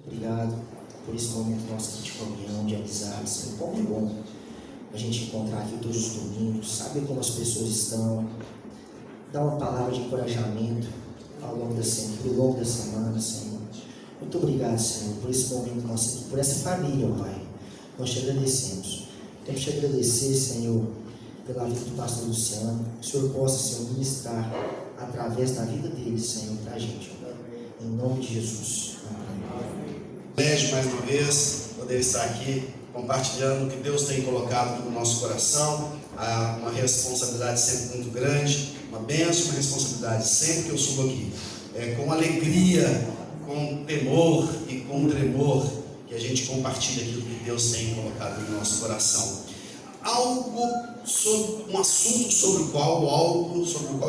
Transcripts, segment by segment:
Obrigado por esse momento nosso aqui de comunhão, de amizade, Senhor. Como é bom a gente encontrar aqui todos os domingos, saber como as pessoas estão, dar uma palavra de encorajamento ao longo da semana, Senhor. Muito obrigado, Senhor, por esse momento nosso aqui, por essa família, ó Pai. Nós te agradecemos. Temos que te agradecer, Senhor, pela vida do pastor Luciano. Que o Senhor possa, Senhor, ministrar através da vida dele, Senhor, para a gente, ó Pai. Em nome de Jesus. Privilégio mais uma vez poder estar aqui compartilhando o que Deus tem colocado no nosso coração. Há uma responsabilidade sempre muito grande, uma bênção, uma responsabilidade sempre que eu subo aqui. É com alegria, com temor e com tremor que a gente compartilha aquilo que Deus tem colocado no nosso coração. Um assunto sobre o qual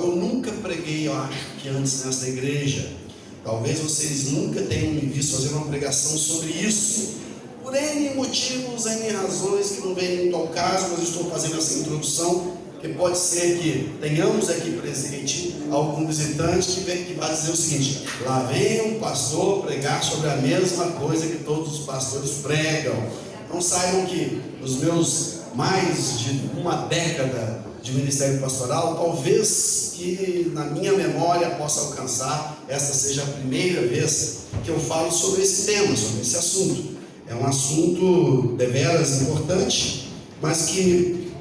eu nunca preguei, eu acho que antes nesta igreja. Talvez vocês nunca tenham me visto fazer uma pregação sobre isso, por N motivos, N razões que não vem muito ao caso, mas eu estou fazendo essa introdução, porque pode ser que tenhamos aqui presente algum visitante que vai dizer o seguinte: lá vem um pastor pregar sobre a mesma coisa que todos os pastores pregam. Então saibam que nos meus mais de uma década de ministério pastoral, talvez que na minha memória possa alcançar, essa seja a primeira vez que eu falo sobre esse tema, sobre esse assunto. É um assunto deveras importante, mas que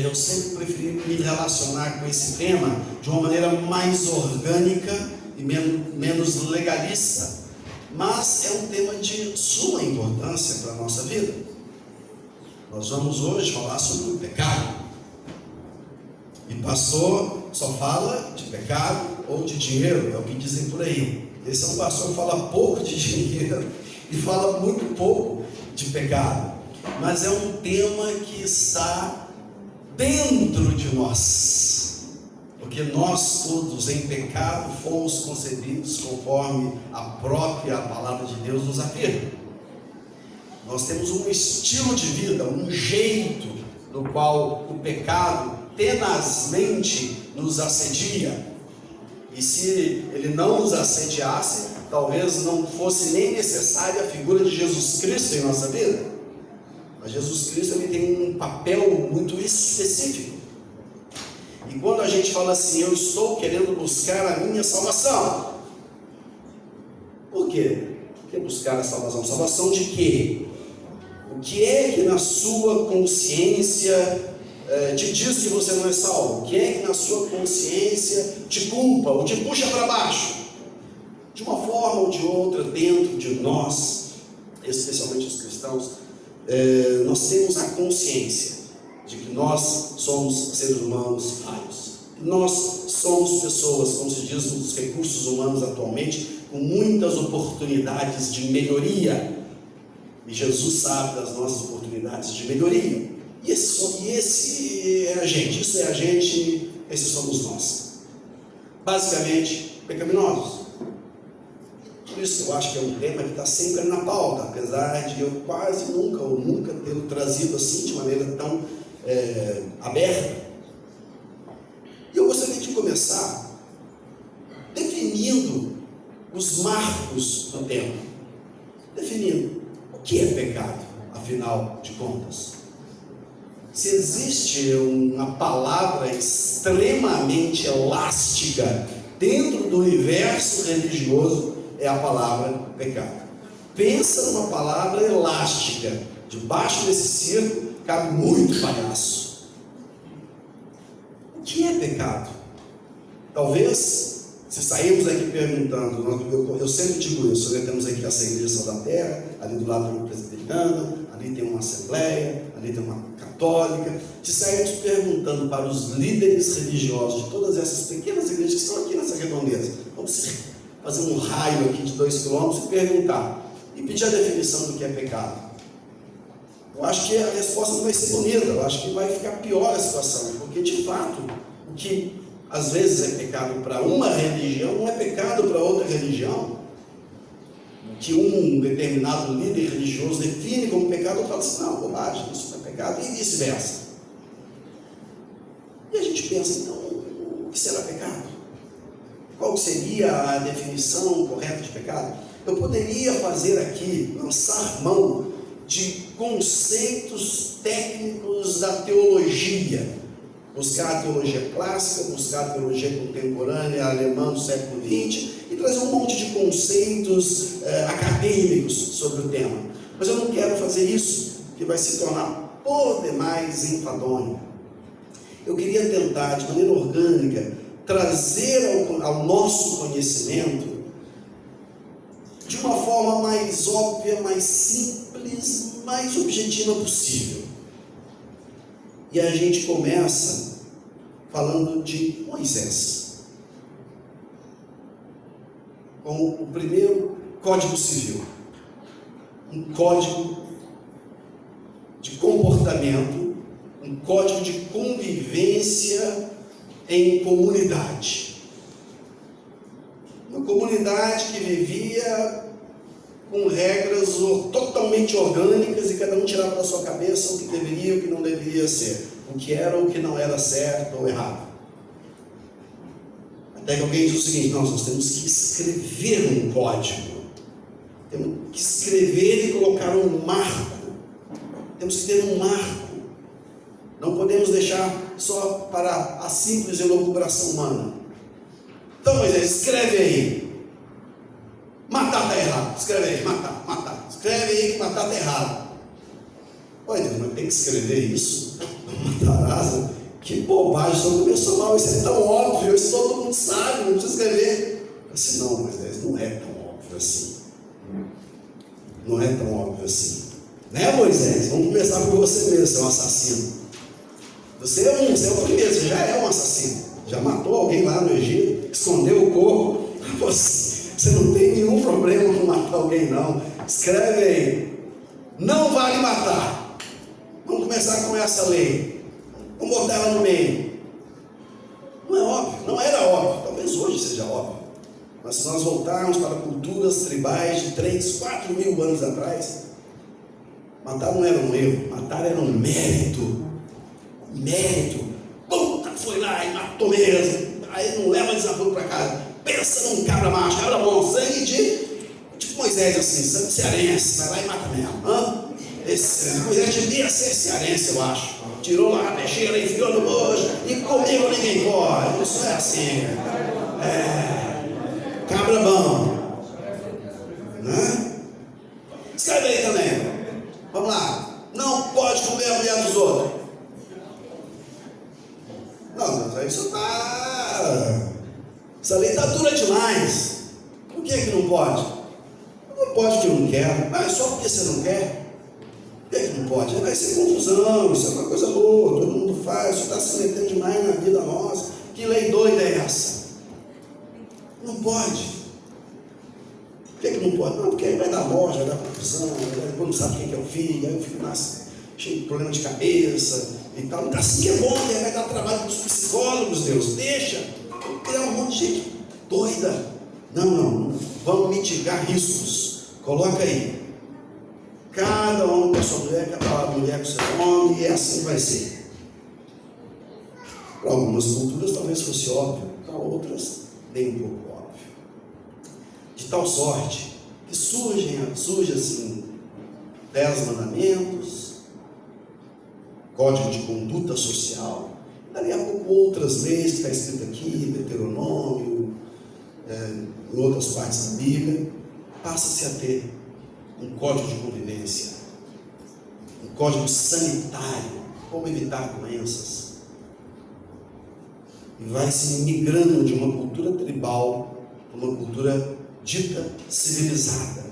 eu sempre preferi me relacionar com esse tema de uma maneira mais orgânica e menos legalista. Mas é um tema de suma importância para a nossa vida. Nós vamos hoje falar sobre o pecado. E pastor só fala de pecado ou de dinheiro, é o que dizem por aí. Esse é um pastor que fala pouco de dinheiro e fala muito pouco de pecado. Mas é um tema que está dentro de nós, porque nós todos em pecado fomos concebidos conforme a própria palavra de Deus nos afirma. Nós temos um estilo de vida, um jeito no qual o pecado tenazmente nos assedia, e se ele não nos assediasse, talvez não fosse nem necessária a figura de Jesus Cristo em nossa vida. Mas Jesus Cristo ele tem um papel muito específico, e quando a gente fala assim: eu estou querendo buscar a minha salvação, por quê? Por que buscar a salvação? Salvação de quê? O que é que na sua consciência te diz que você não é salvo? O que é que na sua consciência te culpa ou te puxa para baixo? De uma forma ou de outra, dentro de nós, especialmente os cristãos, nós temos a consciência de que nós somos seres humanos falhos. Nós somos pessoas, como se diz nos recursos humanos atualmente, com muitas oportunidades de melhoria. E Jesus sabe das nossas oportunidades de melhoria. E esse é a gente, isso é a gente, esses somos nós. Basicamente, pecaminosos. Por isso eu acho que é um tema que está sempre na pauta, apesar de eu quase nunca ter trazido assim de maneira tão aberta. E eu gostaria de começar definindo os marcos do tema. Definindo o que é pecado, afinal de contas. Se existe uma palavra extremamente elástica dentro do universo religioso, é a palavra pecado. Pensa numa palavra elástica. Debaixo desse circo cabe muito palhaço. O que é pecado? Talvez, se sairmos aqui perguntando, eu sempre digo isso, nós temos aqui essa igreja Sal da Terra, ali do lado tem uma presbiteriana, ali tem uma assembleia, ali tem uma católica. Se sairmos perguntando para os líderes religiosos de todas essas pequenas igrejas que estão aqui nessa redondeza, vamos fazer um raio aqui de 2 quilômetros e perguntar, e pedir a definição do que é pecado. Eu acho que a resposta não vai ser bonita, eu acho que vai ficar pior a situação, porque de fato, o que às vezes é pecado para uma religião, não é pecado para outra religião. O que um determinado líder religioso define como pecado, eu falo assim: não, bobagem, isso não é pecado, e vice-versa. E a gente pensa, então, o que será pecado? Qual seria a definição correta de pecado? Eu poderia fazer aqui, lançar mão de conceitos técnicos da teologia, buscar a teologia clássica, buscar a teologia contemporânea alemã do século XX e trazer um monte de conceitos acadêmicos sobre o tema. Mas eu não quero fazer isso, que vai se tornar por demais enfadonho. Eu queria tentar, de maneira orgânica, trazer ao nosso conhecimento, de uma forma mais óbvia, mais simples, mais objetiva possível. E a gente começa falando de Moisés, como o primeiro Código Civil, um código de comportamento, um código de convivência em comunidade. Uma comunidade que vivia com regras totalmente orgânicas e cada um tirava da sua cabeça o que deveria e o que não deveria ser, o que era ou o que não era certo ou errado. Até que alguém diz o seguinte: nós temos que escrever um código, temos que escrever e colocar um marco, temos que ter um marco, não podemos deixar só para a simples elucubração humana. Então, Moisés, escreve aí. Matar está errado. Escreve aí, matar. Escreve aí que matar está errado. Olha, Deus, mas tem que escrever isso? Matarás? Que bobagem, só começou mal. Isso é tão óbvio, isso todo mundo sabe, não precisa escrever. Eu disse, não, Moisés, não é tão óbvio assim. Não é tão óbvio assim. Né, Moisés? Vamos começar por você mesmo, você é um assassino. Você é o primeiro, você já é um assassino. Já matou alguém lá no Egito, escondeu o corpo. Você não tem nenhum problema com matar alguém, não. Escreve aí. Não vale matar. Vamos começar com essa lei. Vamos botar ela no meio. Não é óbvio, não era óbvio. Talvez hoje seja óbvio. Mas se nós voltarmos para culturas tribais de 3, 4 mil anos atrás, matar não era um erro, matar era um mérito. Mérito. Puta, foi lá e matou mesmo. Aí não leva desafio para casa. Pensa num cabra macho, cabra bom, sangue tipo Moisés, assim, sangue cearense, vai lá e mata mesmo. Moisés devia ser cearense, eu acho. Tirou lá a peixeira, enfiou no bojo, e comigo ninguém pode. Isso é assim. Cabra bom. Né? Escreve aí também. Vamos lá. Não pode comer a mulher dos outros. Não, mas isso está... Essa lei está dura demais. Por que não pode? Não pode porque eu não quero. Mas só porque você não quer? Por que não pode? Vai ser confusão, isso é uma coisa boa, todo mundo faz, isso está se metendo demais na vida nossa. Que lei doida é essa? Não pode. Por que não pode? Não, porque aí vai dar morte, vai dar confusão, depois não sabe quem é o filho, aí o filho nasce cheio de problema de cabeça e tal. Assim que é bom, que aí vai dar trabalho para os psicólogos, Deus, deixa. Tem um monte de gente doida. Não. Vamos mitigar riscos. Coloca aí. Cada homem com a sua mulher, cada mulher com o seu homem, e assim vai ser. Para algumas culturas talvez fosse óbvio, para outras nem um pouco óbvio. De tal sorte que surge assim 10 mandamentos, código de conduta social. Daqui a pouco outras leis que está escrito aqui, Deuteronômio, em outras partes da Bíblia, passa-se a ter um código de convivência, um código sanitário, como evitar doenças. E vai se migrando de uma cultura tribal para uma cultura dita civilizada,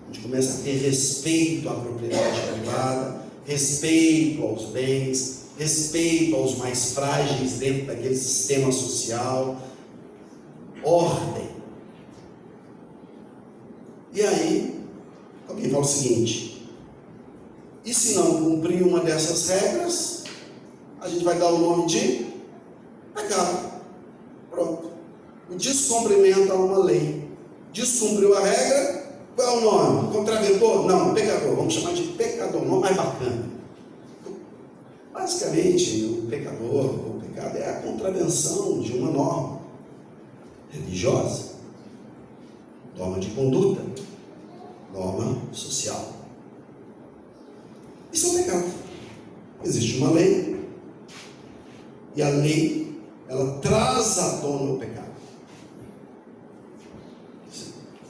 onde começa a ter respeito à propriedade privada, respeito aos bens, respeito aos mais frágeis dentro daquele sistema social, ordem. E aí, alguém fala o seguinte: e se não cumprir uma dessas regras, a gente vai dar o nome de pecado. Pronto. O descumprimento a uma lei. Descumpriu a regra, qual é o nome? Contraventor? Não, pecador. Vamos chamar de pecador, o nome mais bacana. Basicamente, o pecado é a contravenção de uma norma religiosa, norma de conduta. social. Isso é um pecado. Existe uma lei, e a lei, ela traz à tona o pecado.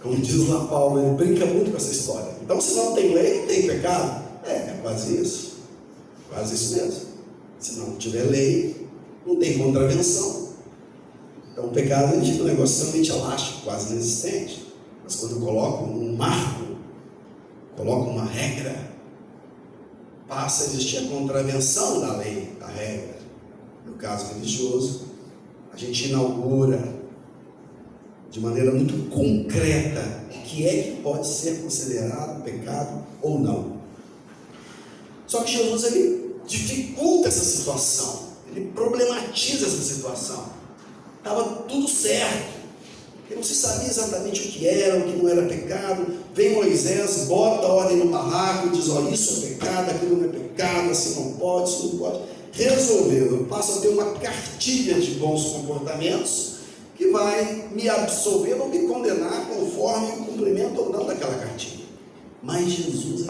Como diz lá Paulo, ele brinca muito com essa história. Então, se não tem lei, não tem pecado. É quase isso. Quase isso mesmo. Se não tiver lei, não tem contravenção. Então, o pecado é um negócio extremamente elástico, quase inexistente. Mas quando eu coloco um marco, coloco uma regra, passa a existir a contravenção da lei, da regra. No caso religioso, a gente inaugura de maneira muito concreta o que é que pode ser considerado pecado ou não. Só que Jesus, ele dificulta essa situação, ele problematiza essa situação. Estava tudo certo, porque não se sabia exatamente o que era, o que não era pecado. Vem Moisés, bota a ordem no barraco e diz: ó, isso é pecado, aquilo não é pecado, assim não pode, isso não pode. Resolveu, eu passo a ter uma cartilha de bons comportamentos que vai me absolver ou me condenar conforme o cumprimento ou não daquela cartilha. Mas Jesus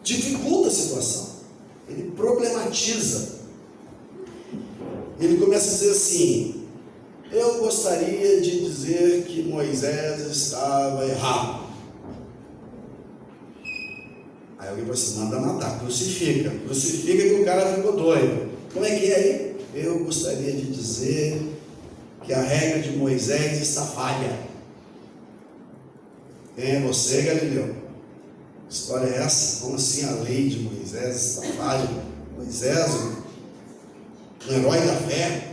dificulta a situação, ele problematiza. Ele começa a dizer assim: eu gostaria de dizer que Moisés estava errado. Aí alguém fala assim: manda matar, crucifica que o cara ficou doido. Como é que é aí? Eu gostaria de dizer que a regra de Moisés está falha. Quem é você, Galileu? Que história é essa? Como assim a lei de Moisés está falha? Moisés, um herói da fé,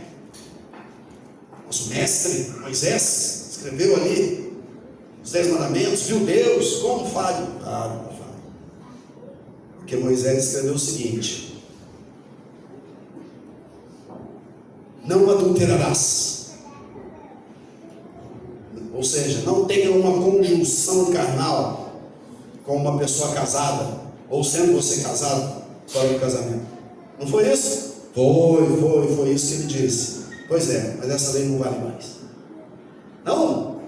nosso mestre Moisés, escreveu ali os 10 mandamentos, viu Deus, como falha? Claro, não falha. Porque Moisés escreveu o seguinte: não adulterarás. Ou seja, não tenha uma conjunção carnal com uma pessoa casada, ou sendo você casado fora do casamento. Não foi isso? Foi isso que ele disse. Pois é, mas essa lei não vale mais. Não?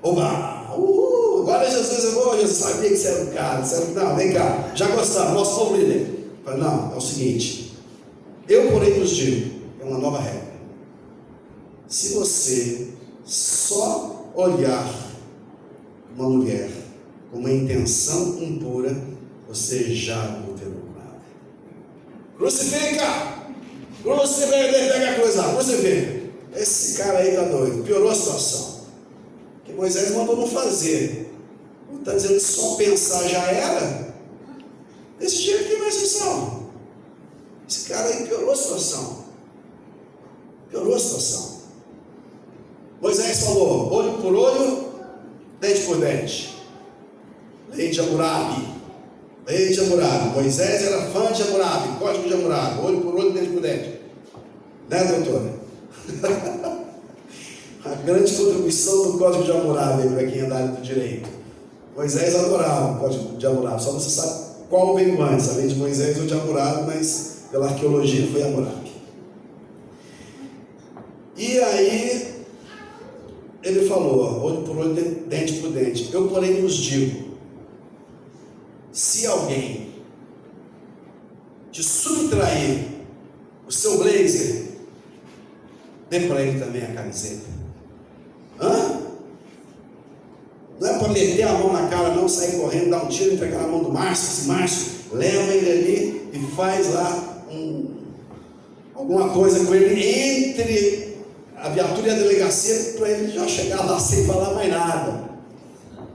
Oba! Agora Jesus, eu sabia que você era o cara. Não, vem cá, já gostava, nosso povo líder. Falei: não, é o seguinte, eu porém vos digo, é uma nova regra. Se você só olhar uma mulher com uma intenção impura, você já adulterou com ela. Crucifica! Pega a coisa lá, crucifica. Esse cara aí está doido, piorou a situação. Que Moisés mandou não fazer. Não está dizendo que só pensar já era. Desse jeito que vai ser salvo. Esse cara aí piorou a situação. Moisés falou: olho por olho, dente por dente. Lei de Hammurabi. Moisés era fã de Hammurabi, código de Hammurabi, olho por olho, dente por dente. Né, doutora? A grande contribuição do código de Hammurabi para quem é da área do direito. Moisés adorava o código de Hammurabi, só você sabe qual veio antes, a lei de Moisés ou de Hammurabi, mas pela arqueologia foi Hammurabi. E aí ele falou: olho por olho, dente por dente. Eu, porém, vos digo: se alguém te subtrair o seu blazer, dê para ele também a camiseta. Não é para meter a mão na cara, não, sair correndo, dar um tiro, entregar na mão do Márcio. Esse Márcio, leva ele ali e faz lá alguma coisa com ele entre a viatura e a delegacia, para ele já chegar lá sem falar mais nada.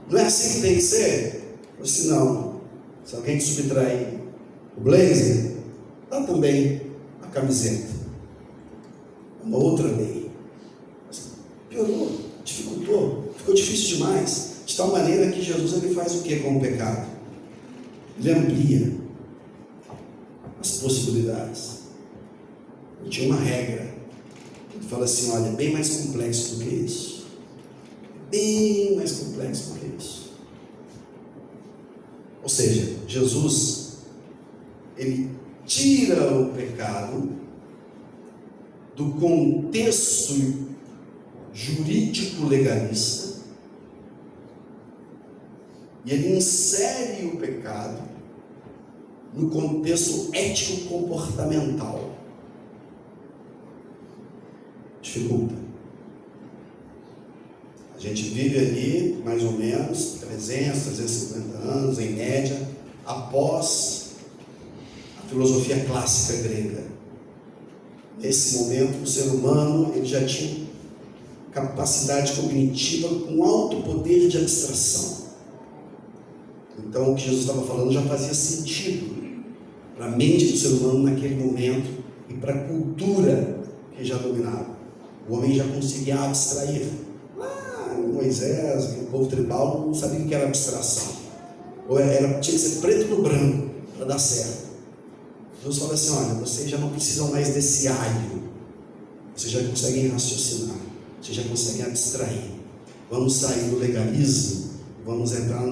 Não é assim que tem que ser? Eu disse: não. Se alguém te subtrair o blazer, dá também a camiseta. Uma outra lei. Piorou, dificultou, ficou difícil demais. De tal maneira que Jesus, ele faz o que com o pecado? Ele amplia as possibilidades. Ele tinha uma regra. Ele fala assim: olha, é bem mais complexo do que isso. Bem mais complexo do que isso. Ou seja, Jesus, ele tira o pecado do contexto jurídico legalista E ele insere o pecado no contexto ético-comportamental. Dificulta. A gente vive ali mais ou menos 300, 350 anos, em média, após a filosofia clássica grega. Nesse momento, o ser humano ele já tinha capacidade cognitiva com alto poder de abstração. Então, o que Jesus estava falando já fazia sentido para a mente do ser humano naquele momento e para a cultura que já dominava. O homem já conseguia abstrair. Lá em Moisés, aquele povo tribal, não sabia o que era abstração. Ou tinha que ser preto no branco para dar certo. Jesus fala assim: olha, vocês já não precisam mais desse alho. Vocês já conseguem raciocinar. Vocês já conseguem abstrair. Vamos sair do legalismo, vamos entrar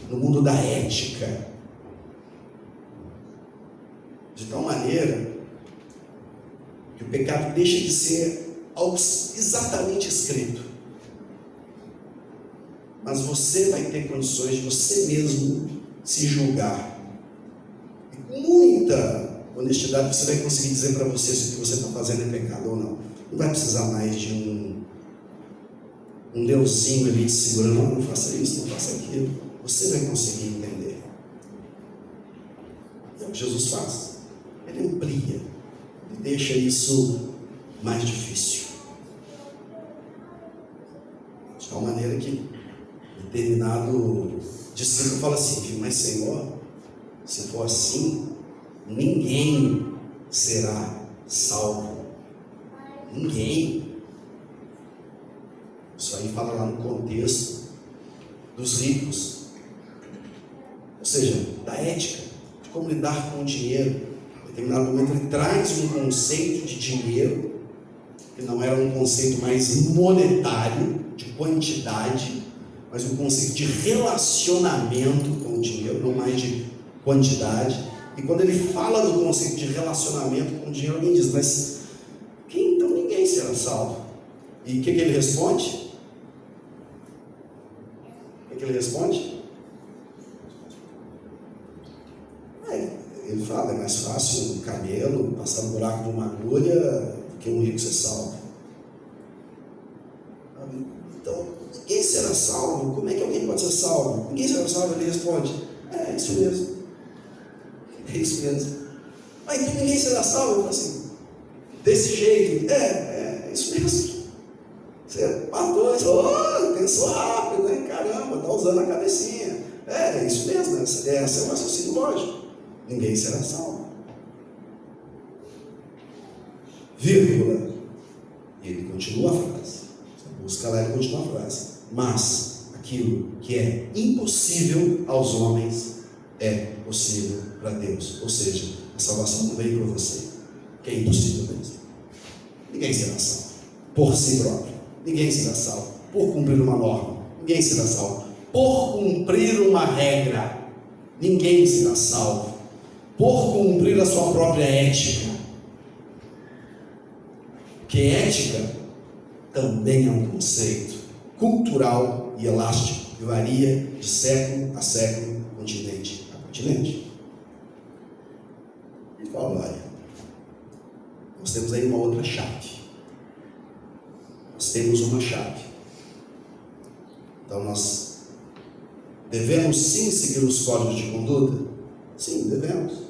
no mundo da ética, de tal maneira que o pecado deixa de ser algo exatamente escrito, mas você vai ter condições de você mesmo se julgar, e com muita honestidade você vai conseguir dizer para você se o que você está fazendo é pecado ou não. Não vai precisar mais de um deusinho ali te segurando: não faça isso, não faça aquilo. Você vai conseguir entender. E é o que Jesus faz. Ele amplia, ele deixa isso mais difícil. De tal maneira que determinado discípulo fala assim: mas Senhor, se for assim, ninguém será salvo. Ninguém. Isso aí fala lá no contexto dos ricos, ou seja, da ética, de como lidar com o dinheiro. Em determinado momento ele traz um conceito de dinheiro que não era um conceito mais monetário, de quantidade, mas um conceito de relacionamento com o dinheiro, não mais de quantidade. E quando ele fala do conceito de relacionamento com o dinheiro, alguém diz: mas então ninguém será salvo. E o que ele responde? Ele responde? Ele fala: é mais fácil um camelo passar no buraco de uma agulha do que um rico ser salvo. Então, ninguém será salvo. Como é que alguém pode ser salvo? Ninguém será salvo. Ele responde: é isso mesmo. É isso mesmo. Mas então ninguém será salvo? Eu falo assim: desse jeito? É isso mesmo. Você matou, pensou rápido, né? Caramba, está usando a cabecinha. É isso mesmo, esse é o raciocínio lógico. Ninguém será salvo. Vírgula. E ele continua a frase. Você busca lá e ele continua a frase. Mas aquilo que é impossível aos homens é possível para Deus. Ou seja, a salvação não veio para você, que é impossível mesmo. Ninguém será salvo por si próprio. Ninguém será salvo por cumprir uma norma. Ninguém será salvo por cumprir uma regra. Ninguém será salvo por cumprir a sua própria ética. Porque ética também é um conceito cultural e elástico que varia de século a século, continente a continente. E fala: olha, nós temos aí uma outra chave. Nós temos uma chave. Então nós devemos sim seguir os códigos de conduta? Sim, devemos.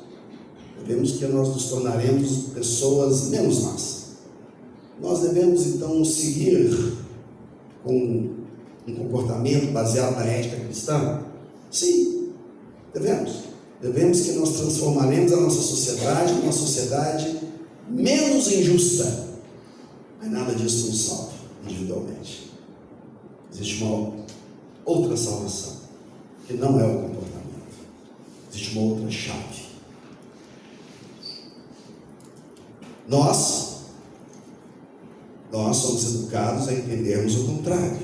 Devemos, que nós nos tornaremos pessoas menos más. Nós devemos então seguir com um comportamento baseado na ética cristã? Sim, devemos. Devemos, que nós transformaremos a nossa sociedade numa sociedade menos injusta. Mas nada disso nos salva individualmente. Existe uma outra salvação, que não é o comportamento. Existe uma outra chave. Nós somos educados a entendermos o contrário.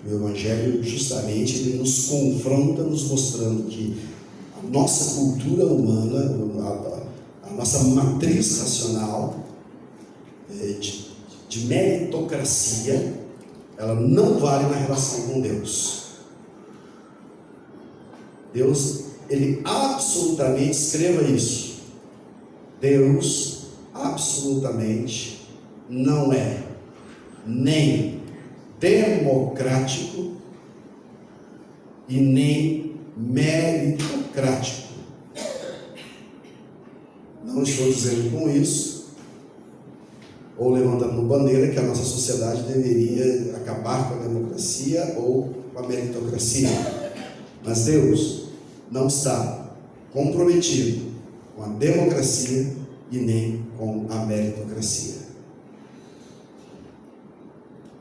O Evangelho, justamente, ele nos confronta, nos mostrando que a nossa cultura humana, a nossa matriz racional de meritocracia, ela não vale na relação com Deus. Deus, ele absolutamente, escreva isso, Deus absolutamente não é nem democrático e nem meritocrático. Não estou dizendo com isso, ou levantando bandeira, que a nossa sociedade deveria acabar com a democracia ou com a meritocracia. Mas Deus não está comprometido com a democracia e nem com a meritocracia.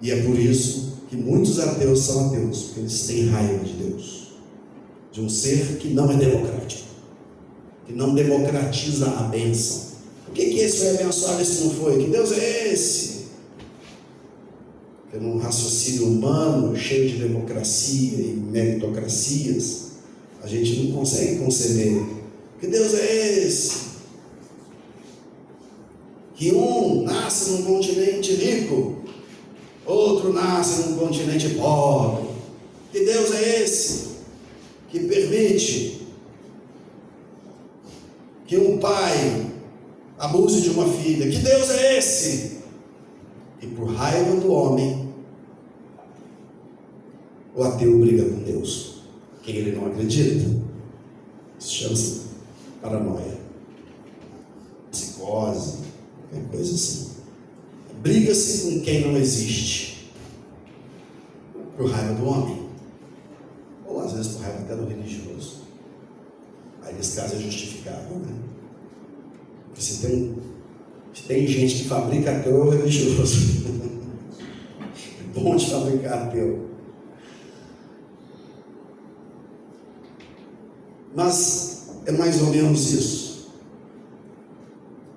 E é por isso que muitos ateus são ateus, porque eles têm raiva de Deus, de um ser que não é democrático, que não democratiza a bênção. Por que esse foi abençoado e esse não foi? Que Deus é esse? Porque num raciocínio humano, cheio de democracia e meritocracias, a gente não consegue conceber. Que Deus é esse? Que um nasce num continente rico, outro nasce num continente pobre. Que Deus é esse que permite que um pai abuse de uma filha? Que Deus é esse? E por raiva do homem, o ateu briga com Deus. Quem ele não acredita, isso chama-se paranoia, psicose, qualquer coisa assim. Briga-se com quem não existe, por raiva do homem, ou às vezes por raiva até do religioso. Aí nesse caso é justificável, né? Porque se tem gente que fabrica ateu, é religioso. É bom de fabricar ateu. Mas é mais ou menos isso.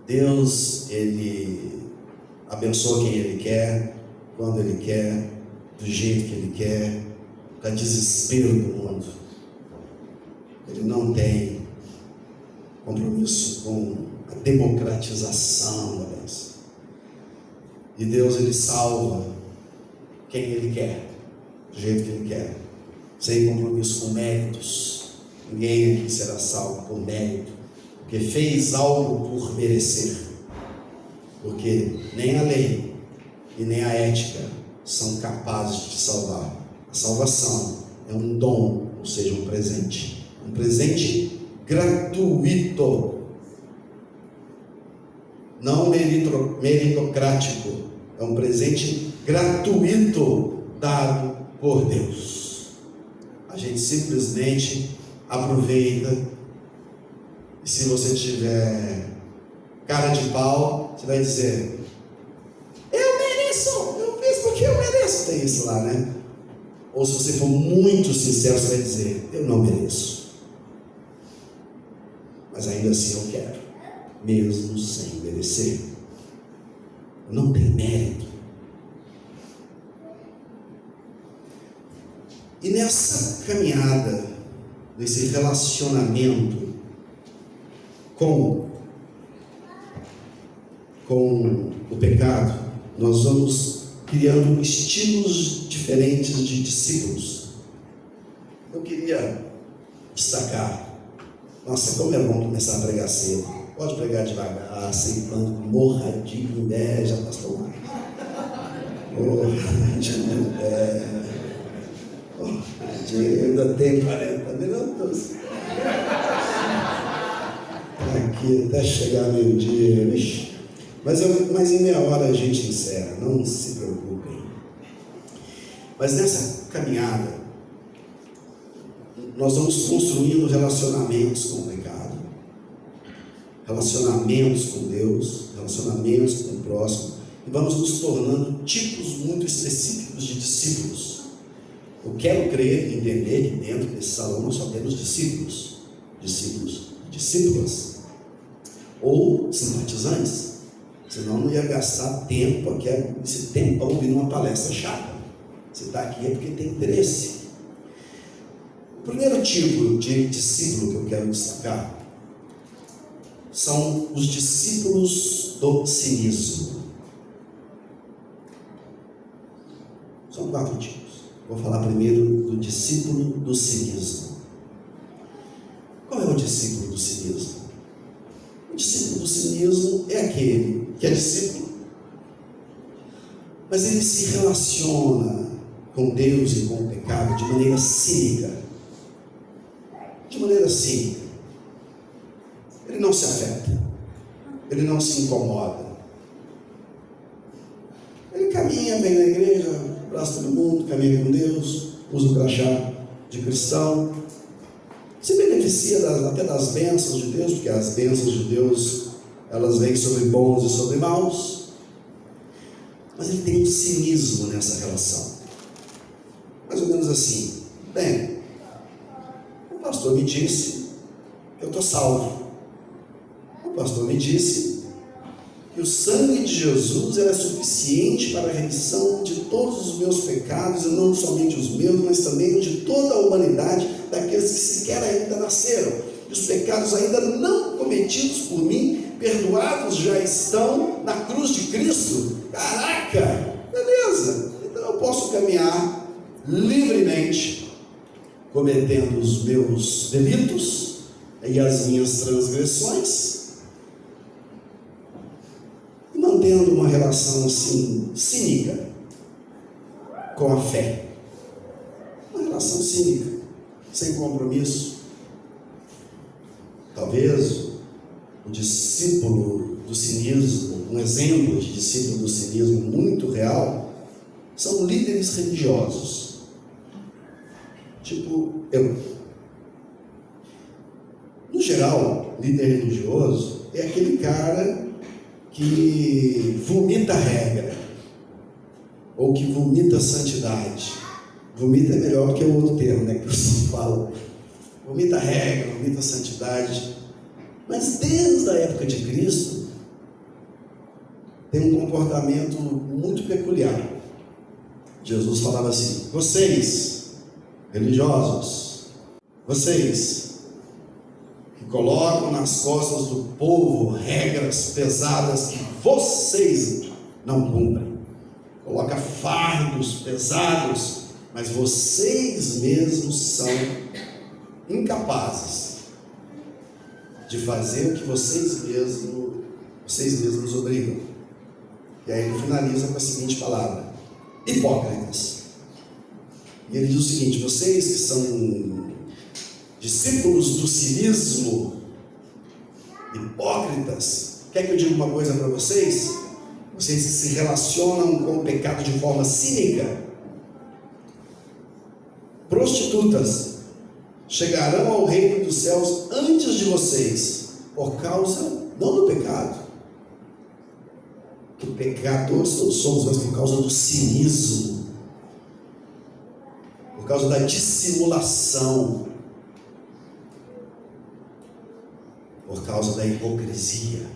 Deus, ele abençoa quem ele quer, quando ele quer, do jeito que ele quer, para desespero do mundo. Ele não tem compromisso com a democratização da bênção. E Deus, ele salva quem ele quer, do jeito que ele quer, sem compromisso com méritos. Ninguém aqui será salvo por mérito, porque fez algo por merecer. Porque nem a lei e nem a ética são capazes de te salvar. A salvação é um dom, ou seja, um presente gratuito, não meritocrático. É um presente gratuito dado por Deus. A gente simplesmente aproveita, e se você tiver cara de pau, você vai dizer: eu mereço, eu fiz porque eu mereço. Tem isso lá, né? Ou se você for muito sincero, você vai dizer: eu não mereço, mas ainda assim eu quero, mesmo sem merecer. Não tem mérito. E nessa caminhada, nesse relacionamento com o pecado, nós vamos criando estilos diferentes de discípulos. Eu queria destacar, nossa, como é bom começar a pregar cedo. Pode pregar devagar, sem tanto, morra de inveja, pastor Marcos. Morra de inveja. Ainda tem 40 minutos. Aqui até chegar meio-dia. Mas em meia hora a gente encerra, não se preocupem. Mas nessa caminhada, nós vamos construindo relacionamentos com o pecado, relacionamentos com Deus, relacionamentos com o próximo, e vamos nos tornando tipos muito específicos de discípulos. Eu quero crer e entender que dentro desse salão nós só temos discípulos e discípulas, ou simpatizantes, senão não ia gastar tempo aqui, esse tempão ouvindo uma palestra chata. Você está aqui é porque tem interesse. O primeiro tipo de discípulo que eu quero destacar são os discípulos do cinismo. São 4 tipos. Vou falar primeiro do discípulo do cinismo. discípulo do cinismo? O discípulo do cinismo é aquele que é discípulo, mas ele se relaciona com Deus e com o pecado de maneira cínica. De maneira cínica. Ele não se afeta, ele não se incomoda. Ele caminha, vem na igreja, abraça todo mundo, caminha com Deus, usa o crachá de cristão, se beneficia até das bênçãos de Deus, porque as bênçãos de Deus, elas vêm sobre bons e sobre maus, mas ele tem um cinismo nessa relação, mais ou menos assim: bem, o pastor me disse que eu estou salvo, o pastor me disse que o sangue de Jesus era suficiente para a remissão de todos os meus pecados, e não somente os meus, mas também de toda a humanidade, daqueles que sequer ainda nasceram. E os pecados ainda não cometidos por mim, perdoados já estão na cruz de Cristo. Caraca, beleza, então eu posso caminhar livremente, cometendo os meus delitos e as minhas transgressões, mantendo uma relação assim, cínica com a fé. Uma relação cínica, sem compromisso. Talvez o discípulo do cinismo, um exemplo de discípulo do cinismo muito real, são líderes religiosos, tipo eu. No geral, líder religioso é aquele cara que vomita regra, ou que vomita santidade. Vomita é melhor do que o outro termo, né, que o senhor fala. Vomita regra, vomita santidade. Mas desde a época de Cristo, tem um comportamento muito peculiar. Jesus falava assim: vocês, religiosos, vocês que colocam nas costas do povo regras pesadas que vocês não cumprem, coloca fardos pesados, mas vocês mesmos são incapazes de fazer o que vocês mesmos obrigam. E aí ele finaliza com a seguinte palavra: hipócritas. E ele diz o seguinte: vocês que são discípulos do cinismo, hipócritas, quer que eu diga uma coisa para vocês? Vocês que se relacionam com o pecado de forma cínica, prostitutas, chegarão ao reino dos céus antes de vocês, por causa, não do pecado, que pecadores todos somos, mas por causa do cinismo, por causa da dissimulação, por causa da hipocrisia.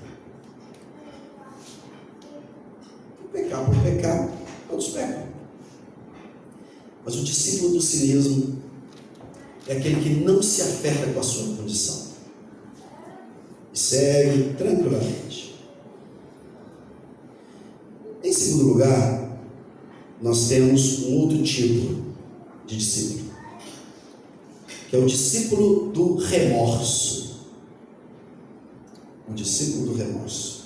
Por pecar, todos pecam. Mas o discípulo do cinismo é aquele que não se afeta com a sua condição e segue tranquilamente. Em segundo lugar, nós temos um outro tipo de discípulo, que é o discípulo do remorso. O discípulo do remorso.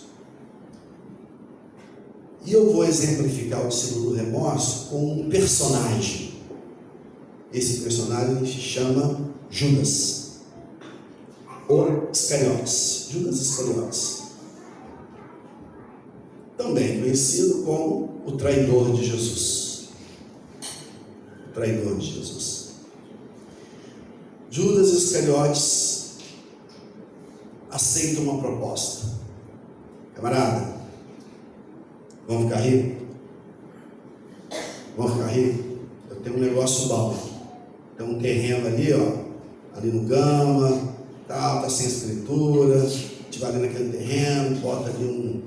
E eu vou exemplificar o discípulo do remorso com um personagem. Esse personagem se chama Judas, ou Iscariotes. Judas Iscariotes, também conhecido como o traidor de Jesus. O traidor de Jesus. Judas Iscariotes aceita uma proposta: camarada, vamos ficar ricos? Vamos ficar ricos? Eu tenho um negócio bom. Tem um terreno ali, ó, ali no Gama, tal, tá sem escritura. A gente vai ali naquele terreno, bota ali um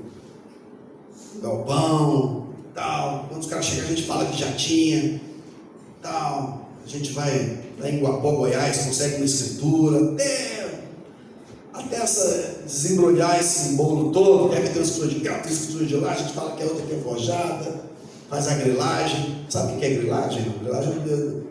galpão, tal. Quando os caras chegam, a gente fala que já tinha, tal. A gente vai lá em Guapó, Goiás, consegue uma escritura, até desembrulhar esse bolo todo, quer que tem uma escritura de cá, tem escritura de lá, a gente fala que a outra aqui é forjada, faz a grilagem. Sabe o que é grilagem? Grilagem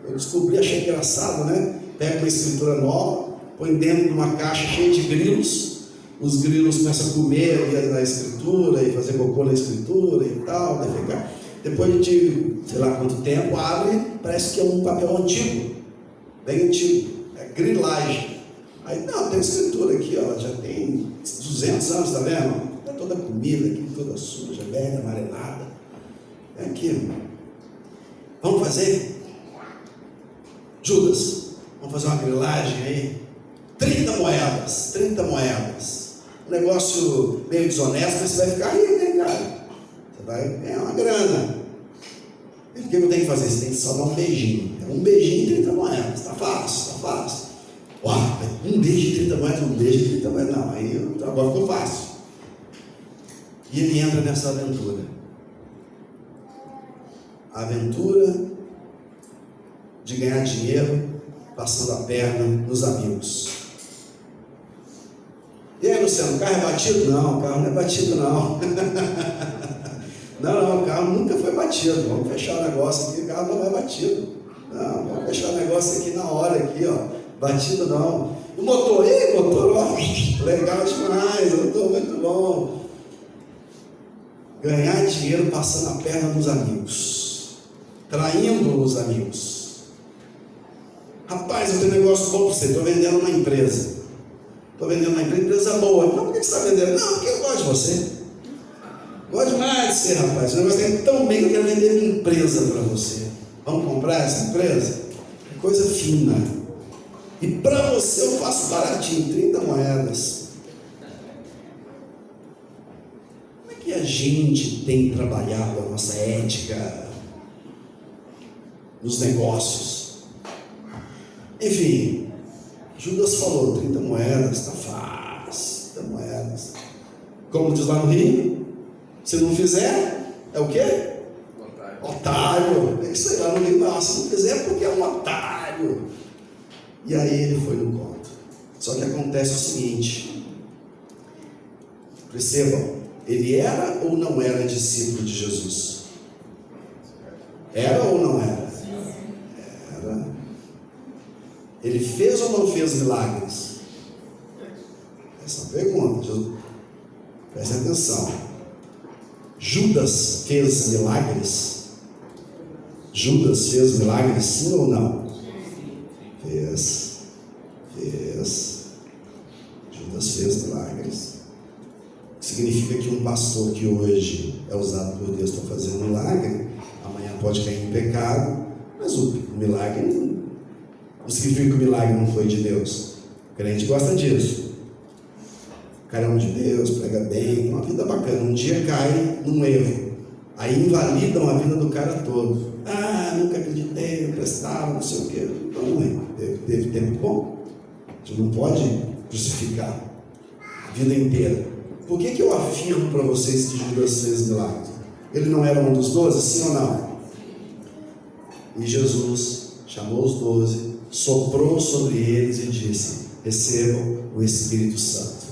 eu descobri, achei engraçado, né? Pega uma escritura nova, põe dentro de uma caixa cheia de grilos, os grilos começam a comer ali na escritura e fazer cocô na escritura e tal, defecar. Depois de sei lá quanto tempo, abre, parece que é um papel antigo, bem antigo, é grilagem. Aí, não, tem escritura aqui, ó, já tem 200 anos, tá vendo? Tá toda comida aqui, toda suja, velha, amarelada. É aqui. Vamos fazer? Judas, vamos fazer uma grilagem aí? 30 moedas, 30 moedas. Um negócio meio desonesto, mas você vai ficar rico, hein, cara? Você vai ganhar uma grana. E o que eu tenho que fazer? Você tem que só dar um beijinho. Um beijinho e 30 moedas. Tá fácil, tá fácil. Uau, um beijo de 30 moedas, um beijo de 30 moedas. Não, aí agora ficou fácil. E ele entra nessa aventura. A aventura de ganhar dinheiro passando a perna nos amigos. E aí, Luciano, o carro é batido? Não, o carro não é batido, não. Não, o carro nunca foi batido. Vamos fechar o negócio aqui, o carro não é batido. Não, vamos fechar o negócio aqui na hora, aqui, ó. Batido não. O motor, motor, ó, legal demais, motor muito bom. Ganhar dinheiro passando a perna nos amigos, traindo os amigos. Rapaz, eu tenho um negócio bom para você, estou vendendo uma empresa. Estou vendendo uma empresa boa. Não, por que você está vendendo? Não, porque eu gosto de você. Gosto demais de você, rapaz. O negócio é tão bem que eu quero vender minha empresa para você. Vamos comprar essa empresa? Coisa fina. E para você eu faço baratinho, 30 moedas. Como é que a gente tem trabalhado a nossa ética nos negócios? Enfim, Judas falou, 30 moedas, está fácil, 30 moedas. Como diz lá no Rio, se não fizer, é o quê? Otário. É isso aí, lá no Rio, não, se não fizer é porque é um otário. E aí ele foi no conto. Só que acontece o seguinte, percebam, ele era ou não era discípulo de Jesus? Era ou não era? Era. Ele fez ou não fez milagres? Essa é a pergunta. Preste atenção. Judas fez milagres? Judas fez milagres, sim ou não? Fez. Judas fez milagres. Significa que um pastor que hoje é usado por Deus para fazer um milagre, amanhã pode cair em pecado, mas o milagre não significa que o milagre não foi de Deus. O crente gosta disso. O cara é um de Deus, prega bem, uma vida bacana. Um dia cai num erro, aí invalidam a vida do cara todo. Ah, nunca acreditei, não prestava, não sei o quê. Então, teve tempo bom. A gente não pode crucificar a vida inteira. Por que eu afirmo para vocês que Judas fez milagre? Ele não era um dos 12, sim ou não? E Jesus chamou os 12, soprou sobre eles e disse: recebam o Espírito Santo.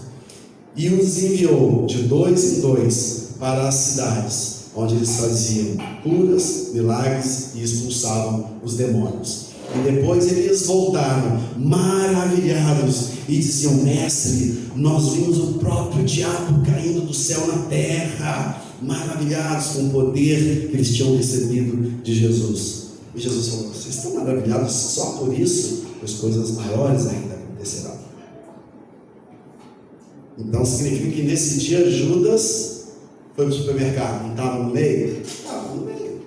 E os enviou de 2 em 2 para as cidades, onde eles faziam curas, milagres e expulsavam os demônios. E depois eles voltaram maravilhados e diziam: mestre, nós vimos o próprio diabo caindo do céu na terra, maravilhados com o poder que eles tinham recebido de Jesus. E Jesus falou: vocês estão maravilhados só por isso? Pois coisas maiores ainda acontecerão. Então significa que nesse dia Judas foi para o supermercado, não estava no meio? Estava no meio,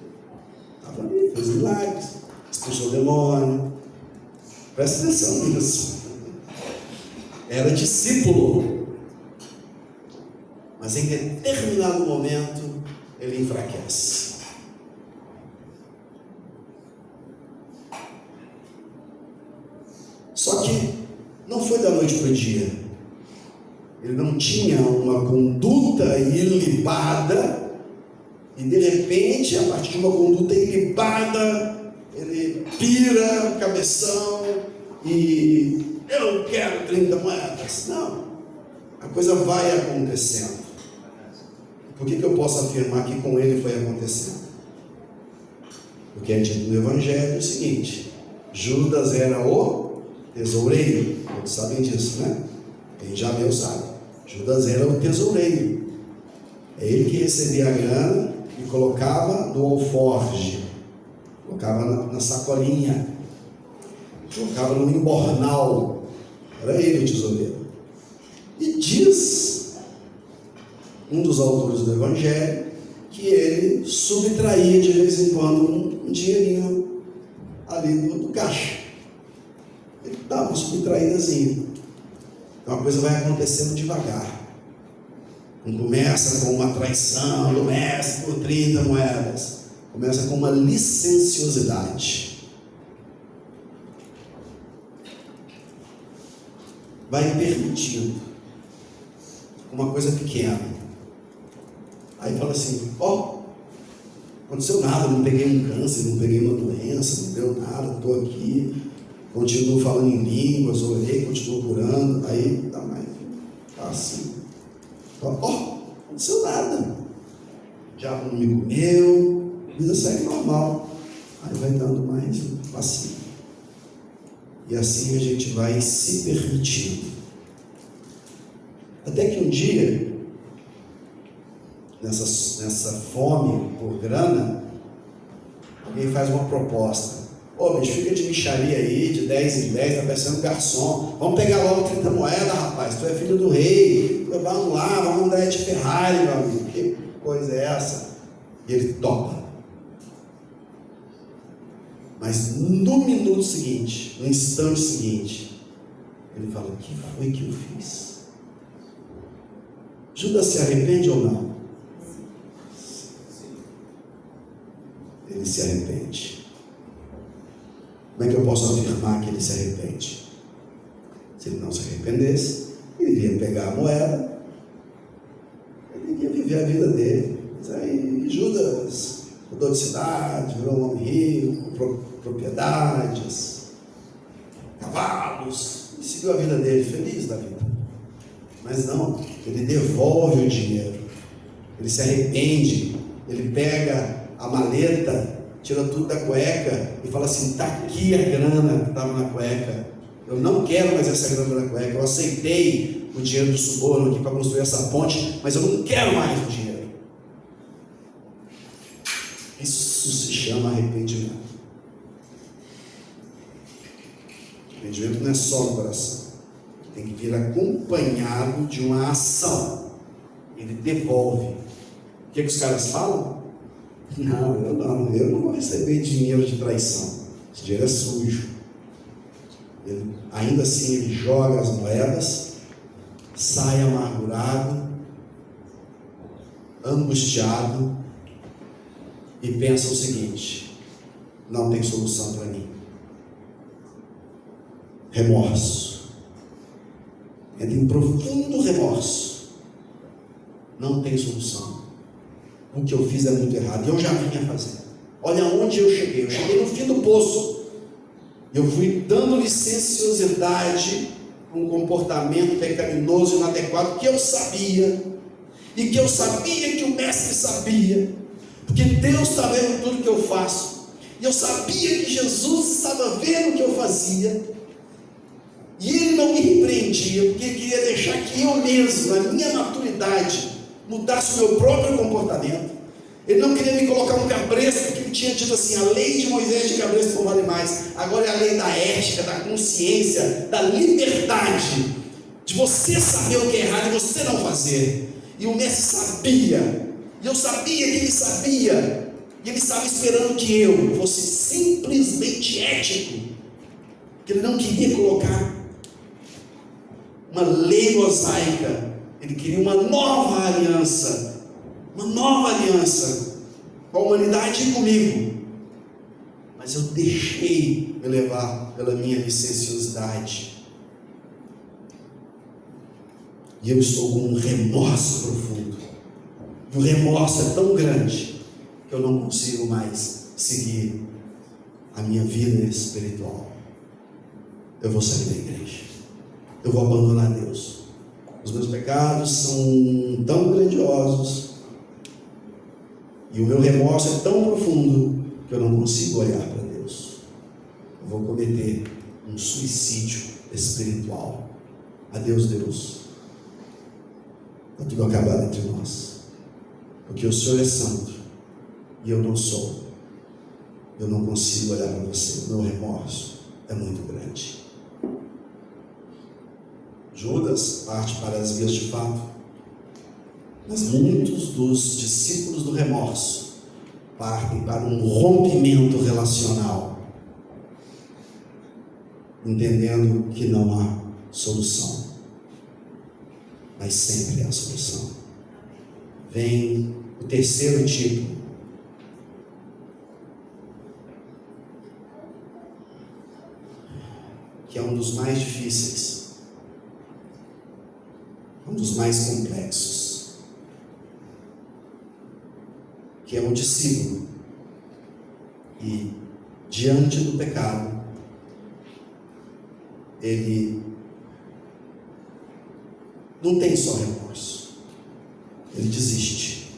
estava ali, fez milagres, expulsou o demônio. Presta atenção nisso. Era discípulo, mas em determinado momento ele enfraquece. Só que não foi da noite para o dia. Ele não tinha uma conduta ilibada, e de repente, a partir de uma conduta ilibada, ele pira o cabeção e eu quero 30 moedas. Não, a coisa vai acontecendo. Por que eu posso afirmar que com ele foi acontecendo? Porque é dito no Evangelho o seguinte: Judas era o tesoureiro. Todos sabem disso, né? Quem já leu sabe. Judas era o tesoureiro. É ele que recebia a grana e colocava no alforge, colocava na sacolinha, colocava no embornal. Era ele o tesoureiro. E diz um dos autores do Evangelho que ele subtraía de vez em quando um dinheirinho ali do caixa. Ele dava uma subtraídazinha. Então a coisa vai acontecendo devagar. Não começa com uma traição, começa por 30 moedas. Começa com uma licenciosidade. Vai permitindo uma coisa pequena. Aí fala assim, aconteceu nada, não peguei um câncer, não peguei uma doença, não deu nada, estou aqui, continuo falando em línguas, orei, continuo curando. Aí tá mais assim. Aconteceu nada. O diabo não me comeu, a vida segue normal. Aí vai dando mais um passinho. E assim a gente vai se permitindo. Até que um dia, nessa fome por grana, alguém faz uma proposta. Bicho, fica de mixaria aí, de 10 em 10, tá parecendo garçom. Vamos pegar logo 30 moedas, rapaz. Tu é filho do rei. Vamos lá, vamos andar de Ferrari, meu amigo. Que coisa é essa? E ele topa. Mas no minuto seguinte, no instante seguinte, ele fala: o que foi que eu fiz? Judas se arrepende ou não? Ele se arrepende. Como é que eu posso afirmar que ele se arrepende? Se ele não se arrependesse, ele iria pegar a moeda, ele iria viver a vida dele. Mas aí Judas mudou de cidade, virou um homem rico, comprou propriedades, cavalos, e seguiu a vida dele, feliz da vida. Mas não, ele devolve o dinheiro, ele se arrepende, ele pega a maleta, tira tudo da cueca e fala assim: está aqui a grana que estava na cueca, eu não quero mais essa grana na cueca, eu aceitei o dinheiro do suborno aqui para construir essa ponte, mas eu não quero mais o dinheiro. Isso se chama arrependimento. Arrependimento não é só no coração, tem que vir acompanhado de uma ação. Ele devolve. O que os caras falam? Não, eu não vou receber dinheiro de traição. Esse dinheiro é sujo. Ainda assim ele joga as moedas, sai amargurado, angustiado e pensa o seguinte: não tem solução para mim. Remorso. Entra em profundo remorso. Não tem solução. O que eu fiz é muito errado. E eu já vinha fazendo. Olha onde eu cheguei. Eu cheguei no fim do poço. Eu fui dando licenciosidade para um comportamento pecaminoso e inadequado que eu sabia. E que eu sabia que o mestre sabia. Porque Deus está vendo tudo que eu faço. E eu sabia que Jesus estava vendo o que eu fazia. E Ele não me repreendia, porque Ele queria deixar que eu mesmo, na minha maturidade, mudasse o meu próprio comportamento. Ele não queria me colocar um cabresto, porque Ele tinha dito assim: a lei de Moisés de cabresto não vale mais. Agora é a lei da ética, da consciência, da liberdade, de você saber o que é errado e você não fazer. E o mestre sabia, e eu sabia que ele sabia, e ele estava esperando que eu fosse simplesmente ético, que ele não queria colocar uma lei mosaica, ele queria uma nova aliança com a humanidade e comigo. Mas eu deixei me levar pela minha licenciosidade, e eu estou com um remorso profundo, e o remorso é tão grande que eu não consigo mais seguir a minha vida espiritual. Eu vou sair da igreja, eu vou abandonar Deus. Os meus pecados são tão grandiosos e o meu remorso é tão profundo que eu não consigo olhar para Deus. Eu vou cometer um suicídio espiritual. Adeus, Deus. Está tudo acabado entre nós. Porque o Senhor é santo e eu não sou. Eu não consigo olhar para você. O meu remorso é muito grande. Judas parte para as vias de fato, mas muitos dos discípulos do remorso partem para um rompimento relacional, entendendo que não há solução, mas sempre há solução. Vem o terceiro tipo, que é um dos mais difíceis, um dos mais complexos, que é um discípulo e diante do pecado ele não tem só remorso, ele desiste,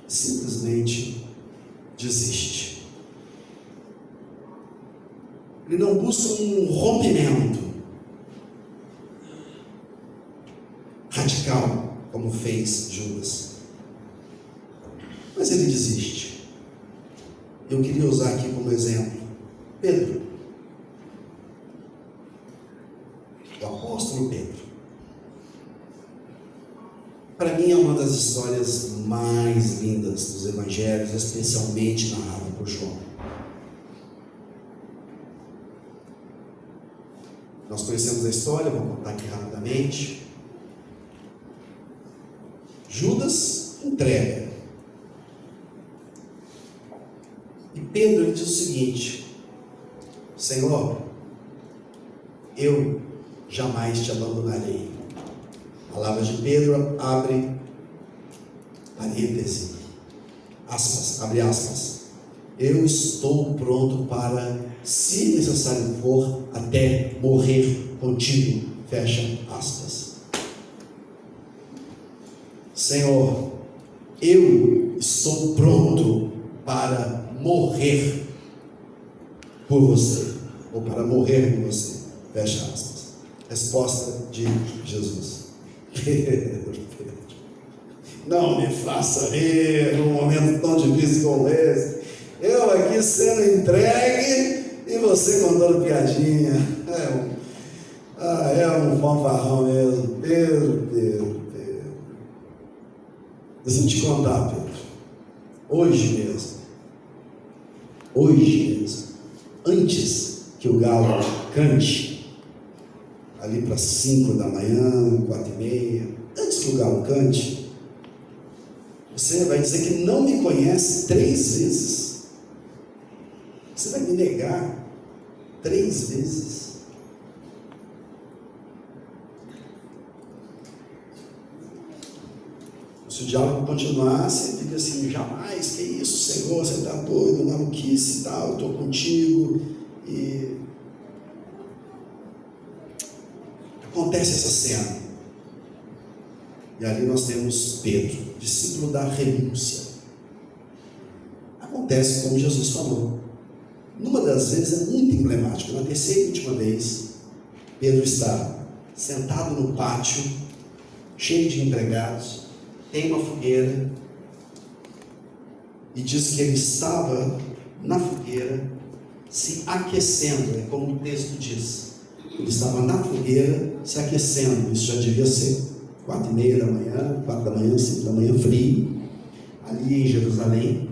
simplesmente desiste. Ele não busca um rompimento radical, como fez Judas, mas ele desiste. Eu queria usar aqui como exemplo Pedro, o apóstolo Pedro. Para mim é uma das histórias mais lindas dos evangelhos, especialmente narrada por João. Nós conhecemos a história, vou contar aqui rapidamente. Judas entrega. E Pedro ele diz o seguinte: Senhor, eu jamais te abandonarei. A palavra de Pedro abre parêntese, aspas, abre aspas. Eu estou pronto para, se necessário for, até morrer contigo, fecha aspas. Senhor, eu estou pronto para morrer por você, ou para morrer por você, fecha aspas. Resposta de Jesus: Pedro, não me faça rir num momento tão difícil como esse. Eu aqui sendo entregue e você contando piadinha. É um fanfarrão mesmo. Pedro. Deixa eu te contar, Pedro. Hoje mesmo, antes que o galo cante, ali para 5 da manhã, 4h30, antes que o galo cante, você vai dizer que não me conhece 3 vezes. Você vai me negar 3 vezes. Se o diálogo continuasse, ele diria assim: jamais, que isso, Senhor, você está doido, maluquice e tal, eu estou contigo. E acontece essa cena. E ali nós temos Pedro, discípulo da renúncia. Acontece como Jesus falou. Numa das vezes é muito emblemático. Na terceira e última vez, Pedro está sentado no pátio, cheio de empregados, tem uma fogueira, e diz que ele estava na fogueira se aquecendo, é como o texto diz. Ele estava na fogueira se aquecendo. Isso já devia ser 4h30 da manhã, 4 da manhã, 5 da manhã, frio, ali em Jerusalém.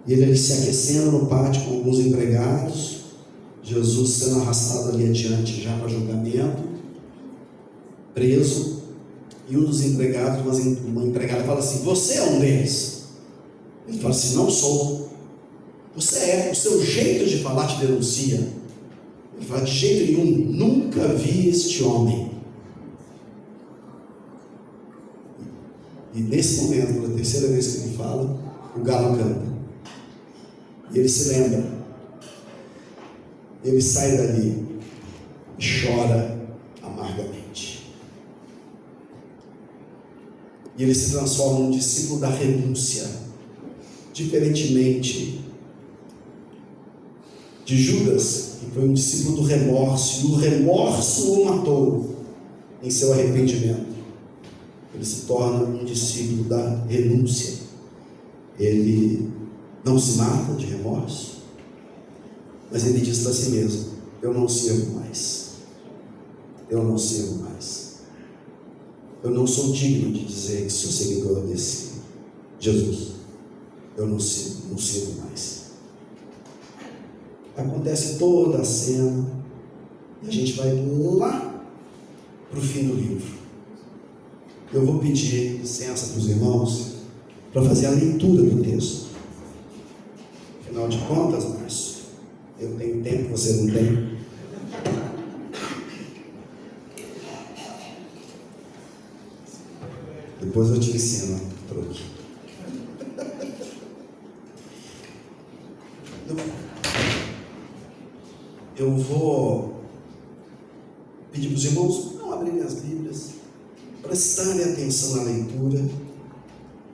E ele se aquecendo no pátio com alguns empregados, Jesus sendo arrastado ali adiante já para julgamento, preso, e um dos empregados, uma empregada fala assim: você é um deles? Ele fala assim: não sou. Você é, o seu jeito de falar te denuncia. Ele fala: de jeito nenhum, nunca vi este homem. E nesse momento, pela terceira vez que ele fala, o galo canta. E ele se lembra, ele sai dali e chora amargamente. E ele se transforma num discípulo da renúncia, diferentemente de Judas, que foi um discípulo do remorso, e o remorso o matou em seu arrependimento. Ele se torna um discípulo da renúncia. Ele não se mata de remorso, mas ele diz para si mesmo: eu não sirvo mais, eu não sirvo mais, eu não sou digno de dizer que sou seguidor desse Jesus, eu não sirvo mais. Acontece toda a cena, e a gente vai lá para o fim do livro. Eu vou pedir licença para os irmãos para fazer a leitura do texto. Afinal de contas, Márcio, eu tenho tempo, você não tem. Depois eu te ensino, truque. Eu vou pedir para os irmãos não abrirem as Bíblias, prestarem atenção na leitura,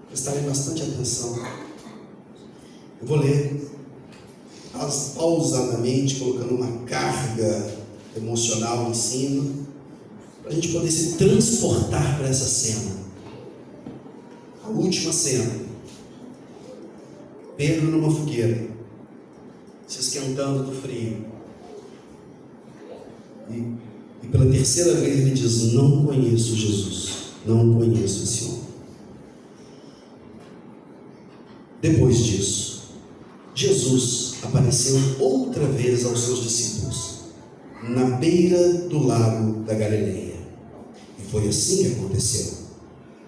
prestarem bastante atenção. Eu vou ler pausadamente, colocando uma carga emocional em cima, para a gente poder se transportar para essa cena. A última cena. Pedro numa fogueira, se esquentando do frio. E pela terceira vez ele diz: não conheço Jesus, não conheço esse homem. Depois disso, Jesus apareceu outra vez aos seus discípulos, na beira do lago da Galileia. E foi assim que aconteceu.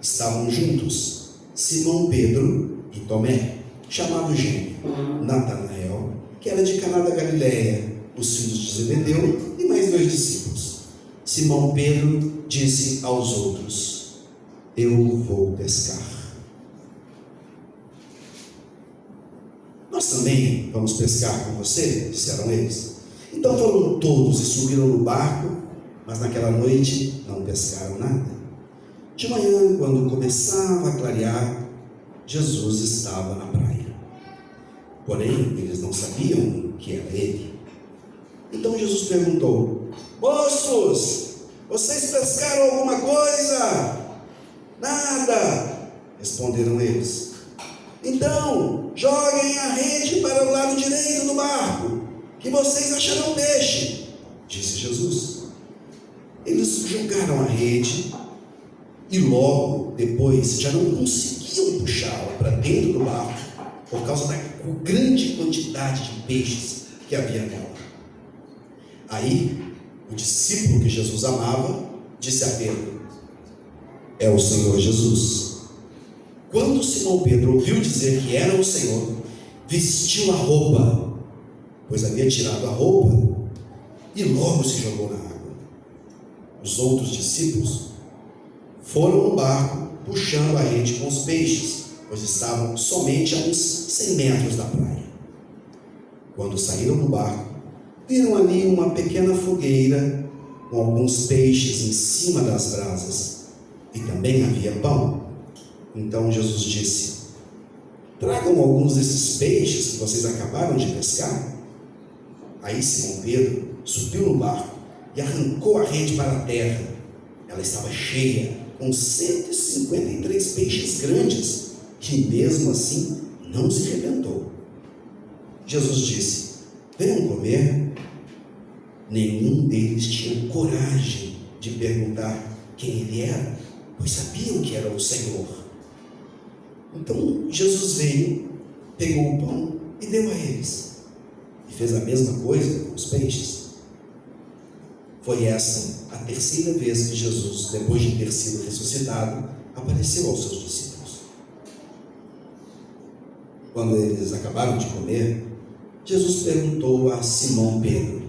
Estavam juntos Simão Pedro e Tomé, chamado Gêmeo, Natanael, que era de Caná da Galileia, os filhos de Zebedeu, e mais 2 discípulos. Simão Pedro disse aos outros: eu vou pescar. Nós também vamos pescar com você, disseram eles. Então foram todos e subiram no barco, mas naquela noite não pescaram nada. De manhã, quando começava a clarear, Jesus estava na praia. Porém, eles não sabiam que era ele. Então Jesus perguntou: moços, vocês pescaram alguma coisa? Nada, responderam eles. Então, joguem a rede para o lado direito do barco, que vocês acharão peixe, disse Jesus. Eles jogaram a rede e logo depois já não conseguiam puxá-la para dentro do barco por causa da grande quantidade de peixes que havia nela. Aí, o discípulo que Jesus amava disse a Pedro: é o Senhor Jesus. Quando Simão Pedro ouviu dizer que era o Senhor, vestiu a roupa, pois havia tirado a roupa, e logo se jogou na água. Os outros discípulos foram no barco, puxando a rede com os peixes, pois estavam somente a uns 100 metros da praia. Quando saíram do barco, viram ali uma pequena fogueira com alguns peixes em cima das brasas, e também havia pão. Então Jesus disse: tragam alguns desses peixes que vocês acabaram de pescar. Aí Simão Pedro subiu no barco e arrancou a rede para a terra. Ela estava cheia, com 153 peixes grandes, que mesmo assim não se rebentou. Jesus disse: venham comer. Nenhum deles tinha coragem de perguntar quem ele era, pois sabiam que era o Senhor. Então Jesus veio, pegou o pão e deu a eles, e fez a mesma coisa com os peixes. Foi essa a terceira vez que Jesus, depois de ter sido ressuscitado, apareceu aos seus discípulos. Quando eles acabaram de comer, Jesus perguntou a Simão Pedro: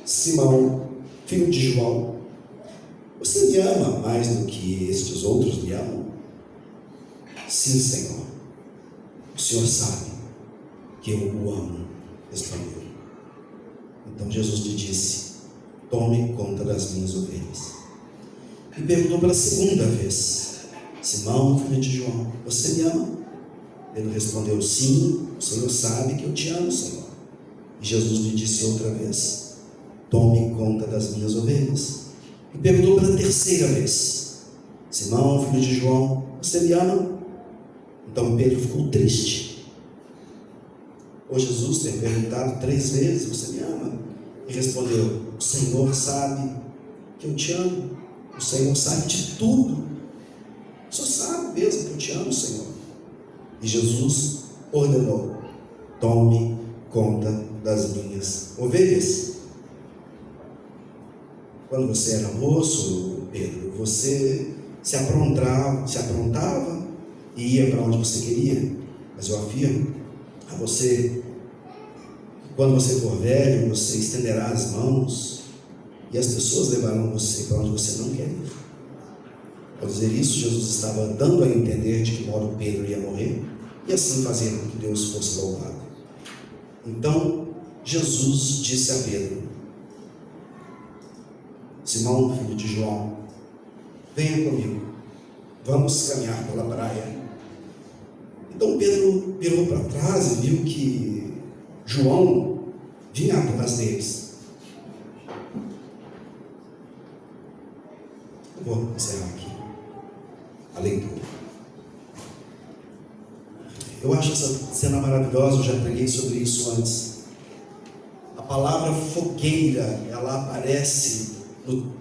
Simão, filho de João, você me ama mais do que estes outros me amam? Sim, Senhor, o Senhor sabe que eu o amo, respondeu. Então Jesus lhe disse: tome conta das minhas ovelhas. E perguntou pela segunda vez: Simão, filho de João, você me ama? Ele respondeu: sim, o Senhor sabe que eu te amo, Senhor. E Jesus lhe disse outra vez: tome conta das minhas ovelhas. E perguntou pela terceira vez: Simão, filho de João, você me ama? Então Pedro ficou triste. Ou Jesus ter perguntado 3 vezes: você me ama? E respondeu: o Senhor sabe que eu te amo. O Senhor sabe de tudo. O Senhor sabe mesmo que eu te amo, Senhor. E Jesus ordenou: tome conta das minhas ovelhas. Quando você era moço, Pedro, você se aprontava e ia para onde você queria. Mas eu afirmo a você que quando você for velho, você estenderá as mãos e as pessoas levarão você para onde você não quer ir. Ao dizer isso, Jesus estava dando a entender de que modo Pedro ia morrer e assim fazer com que Deus fosse louvado. Então Jesus disse a Pedro: Simão, filho de João, venha comigo, vamos caminhar pela praia. Então Pedro virou para trás e viu que João vinha atrás deles. Eu vou encerrar aqui a leitura. Eu acho essa cena maravilhosa, eu já preguei sobre isso antes. A palavra fogueira, ela aparece no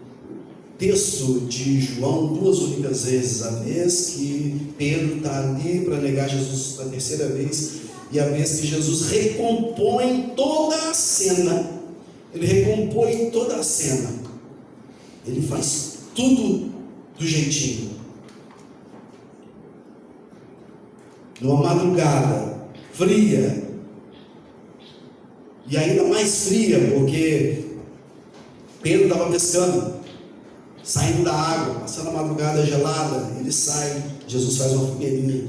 texto de João 2 únicas vezes. A vez que Pedro está ali para negar Jesus pela terceira vez, e a vez que Jesus recompõe toda a cena. Ele recompõe toda a cena. Ele faz tudo do jeitinho. Numa madrugada fria, e ainda mais fria, porque Pedro estava pescando, saindo da água, passando a madrugada gelada, ele sai, Jesus faz uma fogueirinha.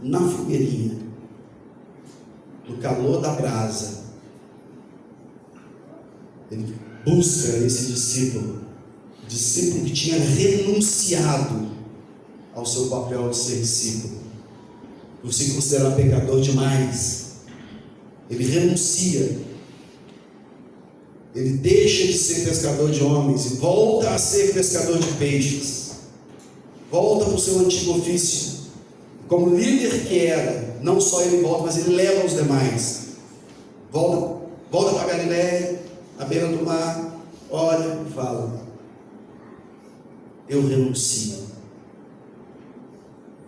Na fogueirinha, no calor da brasa, ele busca esse discípulo que tinha renunciado ao seu papel de ser discípulo, por se considerar pecador demais. Ele renuncia, ele deixa de ser pescador de homens e volta a ser pescador de peixes, volta para o seu antigo ofício. Como líder que era, não só ele volta, mas ele leva os demais. Volta para Galiléia, à beira do mar, olha e fala: eu renuncio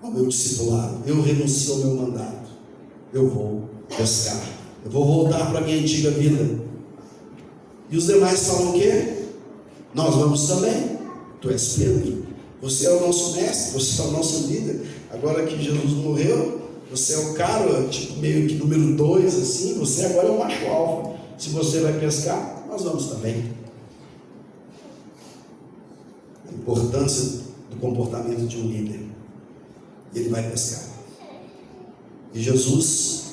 ao meu discipulado, eu renuncio ao meu mandato, eu vou pescar, eu vou voltar para a minha antiga vida. E os demais falam o quê? Nós vamos também. Tu és Pedro, você é o nosso mestre, você é o nosso líder. Agora que Jesus morreu, você é o cara, tipo, meio que número 2, assim, você agora é o macho alfa. Se você vai pescar, nós vamos também. A importância do comportamento de um líder. Ele vai pescar. E Jesus,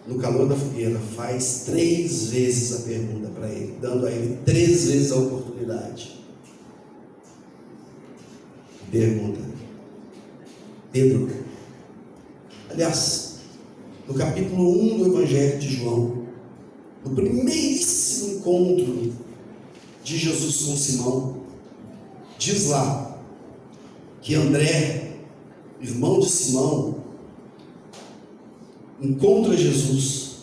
no calor da fogueira, faz 3 vezes a pergunta para ele, dando a ele 3 vezes a oportunidade. Pergunta: Pedro, aliás, no capítulo 1 do Evangelho de João, no primeiríssimo encontro de Jesus com Simão, diz lá que André, irmão de Simão, encontra Jesus,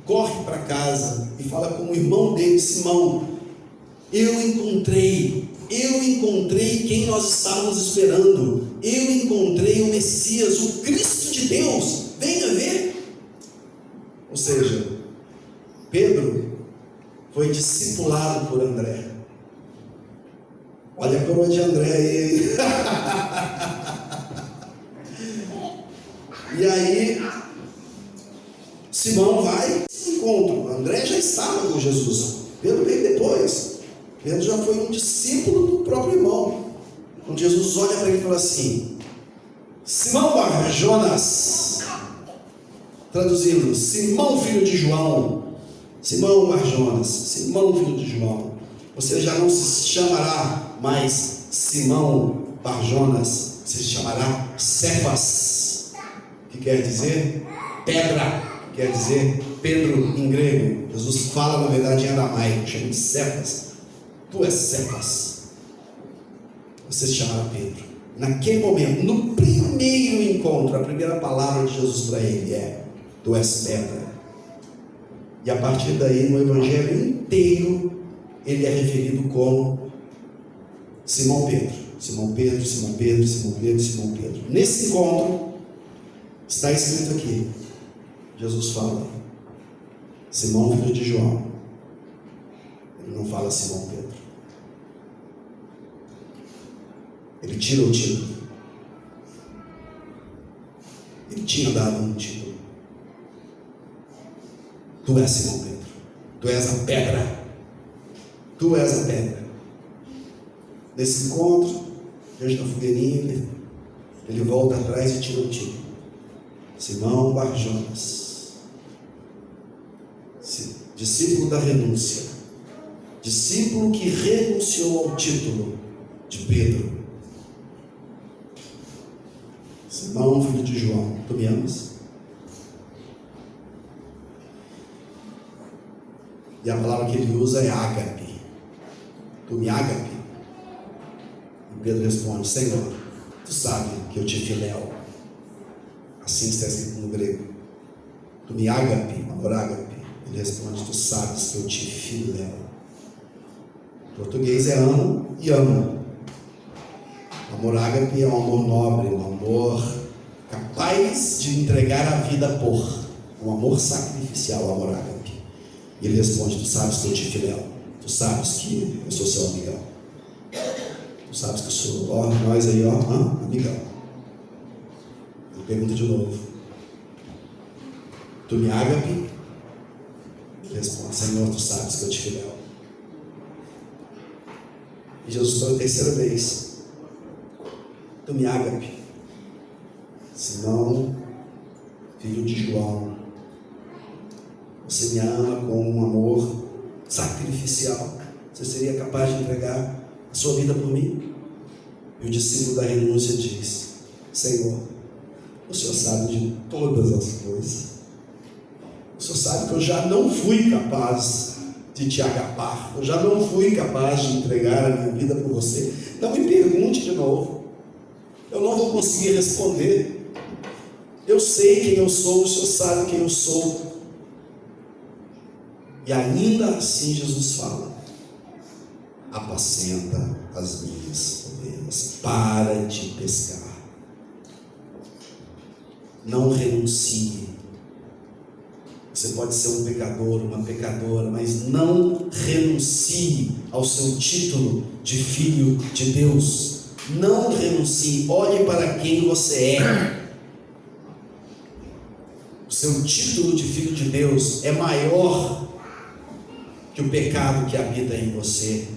corre para casa e fala com o irmão dele: Simão, eu encontrei quem nós estávamos esperando, eu encontrei o Messias, o Cristo de Deus, venha ver. Ou seja, Pedro foi discipulado por André. Olha a coroa de André aí. E aí Simão vai e se encontra. André já estava com Jesus, Pedro veio depois. Pedro já foi um discípulo do próprio irmão. Quando Jesus olha para ele e fala assim: Simão Bar-Jonas, traduzindo, Simão filho de João, Simão Bar-Jonas, Simão filho de João, você já não se chamará mais Simão Bar-Jonas, você se chamará Cefas, que quer dizer pedra, que quer dizer Pedro em grego, Jesus fala na verdade em aramaico, chama de Cefas. Tu és Cefas. Você se chamava Pedro. Naquele momento, no primeiro encontro, a primeira palavra de Jesus para ele é: tu és pedra. E a partir daí, no evangelho inteiro, ele é referido como Simão Pedro. Simão Pedro, Simão Pedro, Simão Pedro, Simão Pedro. Nesse encontro, está escrito aqui, Jesus fala: Simão, filho de João. Ele não fala Simão Pedro. Ele tira o título. Ele tinha dado um título. Tu és Simão Pedro. Tu és a pedra. Tu és a pedra. Nesse encontro, diante da fogueirinha, ele volta atrás e tira o título. Simão Bar-Jonas, discípulo da renúncia, discípulo que renunciou ao título de Pedro. Simão, filho de João, tu me amas? E a palavra que ele usa é ágape. Tu me ágape? E Pedro responde: Senhor, tu sabe que eu te filéu. Assim está escrito no grego. Tu me ágape, amor ágape. Ele responde: tu sabes que eu te filéu. Em português é amo e amo. Amor ágape é um amor nobre, um amor capaz de entregar a vida por, um amor sacrificial, o amor ágape. E ele responde: tu sabes que eu te filéu. Tu sabes que eu sou seu amigão. Tu sabes que eu sou, ó, nós aí, ó, amigão. Ele pergunta de novo: tu me ágape? Ele responde: Senhor, tu sabes que eu te filéu. E Jesus fala a terceira vez: tu me ágape? Simão, filho de João, você me ama com um amor sacrificial? Você seria capaz de entregar a sua vida por mim? E o discípulo da renúncia diz: Senhor, o Senhor sabe de todas as coisas. O Senhor sabe que eu já não fui capaz de te agapar. Eu já não fui capaz de entregar a minha vida por você. Não me pergunte de novo. Eu não vou conseguir responder. Eu sei quem eu sou, o Senhor sabe quem eu sou. E ainda assim Jesus fala: apacenta as minhas ovelhas, para de pescar, não renuncie. Você pode ser um pecador, uma pecadora, mas não renuncie ao seu título de filho de Deus. Não renuncie, olhe para quem você é. O seu título de filho de Deus é maior que o pecado que habita em você.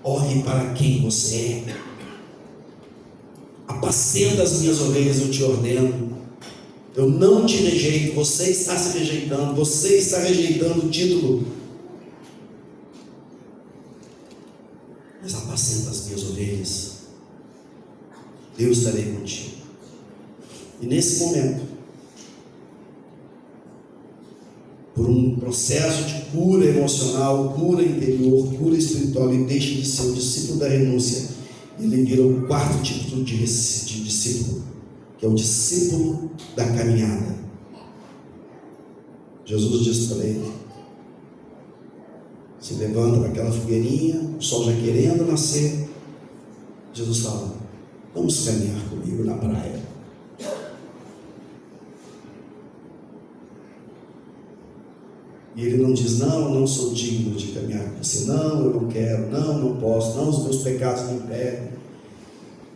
Olhe para quem você é. Apacenta as minhas ovelhas, eu te ordeno. Eu não te rejeito, você está se rejeitando, você está rejeitando o título. Mas apacenta as minhas ovelhas, eu estarei contigo. E nesse momento, por um processo de cura emocional, cura interior, cura espiritual, ele deixa de ser o discípulo da renúncia. Ele vira o quarto tipo de discípulo, que é o discípulo da caminhada. Jesus diz para ele, se levanta daquela fogueirinha, o sol já querendo nascer. Jesus fala: vamos caminhar comigo na praia. E ele não diz: não, eu não sou digno de caminhar com você, não, eu não quero, não posso, não, os meus pecados me impedem.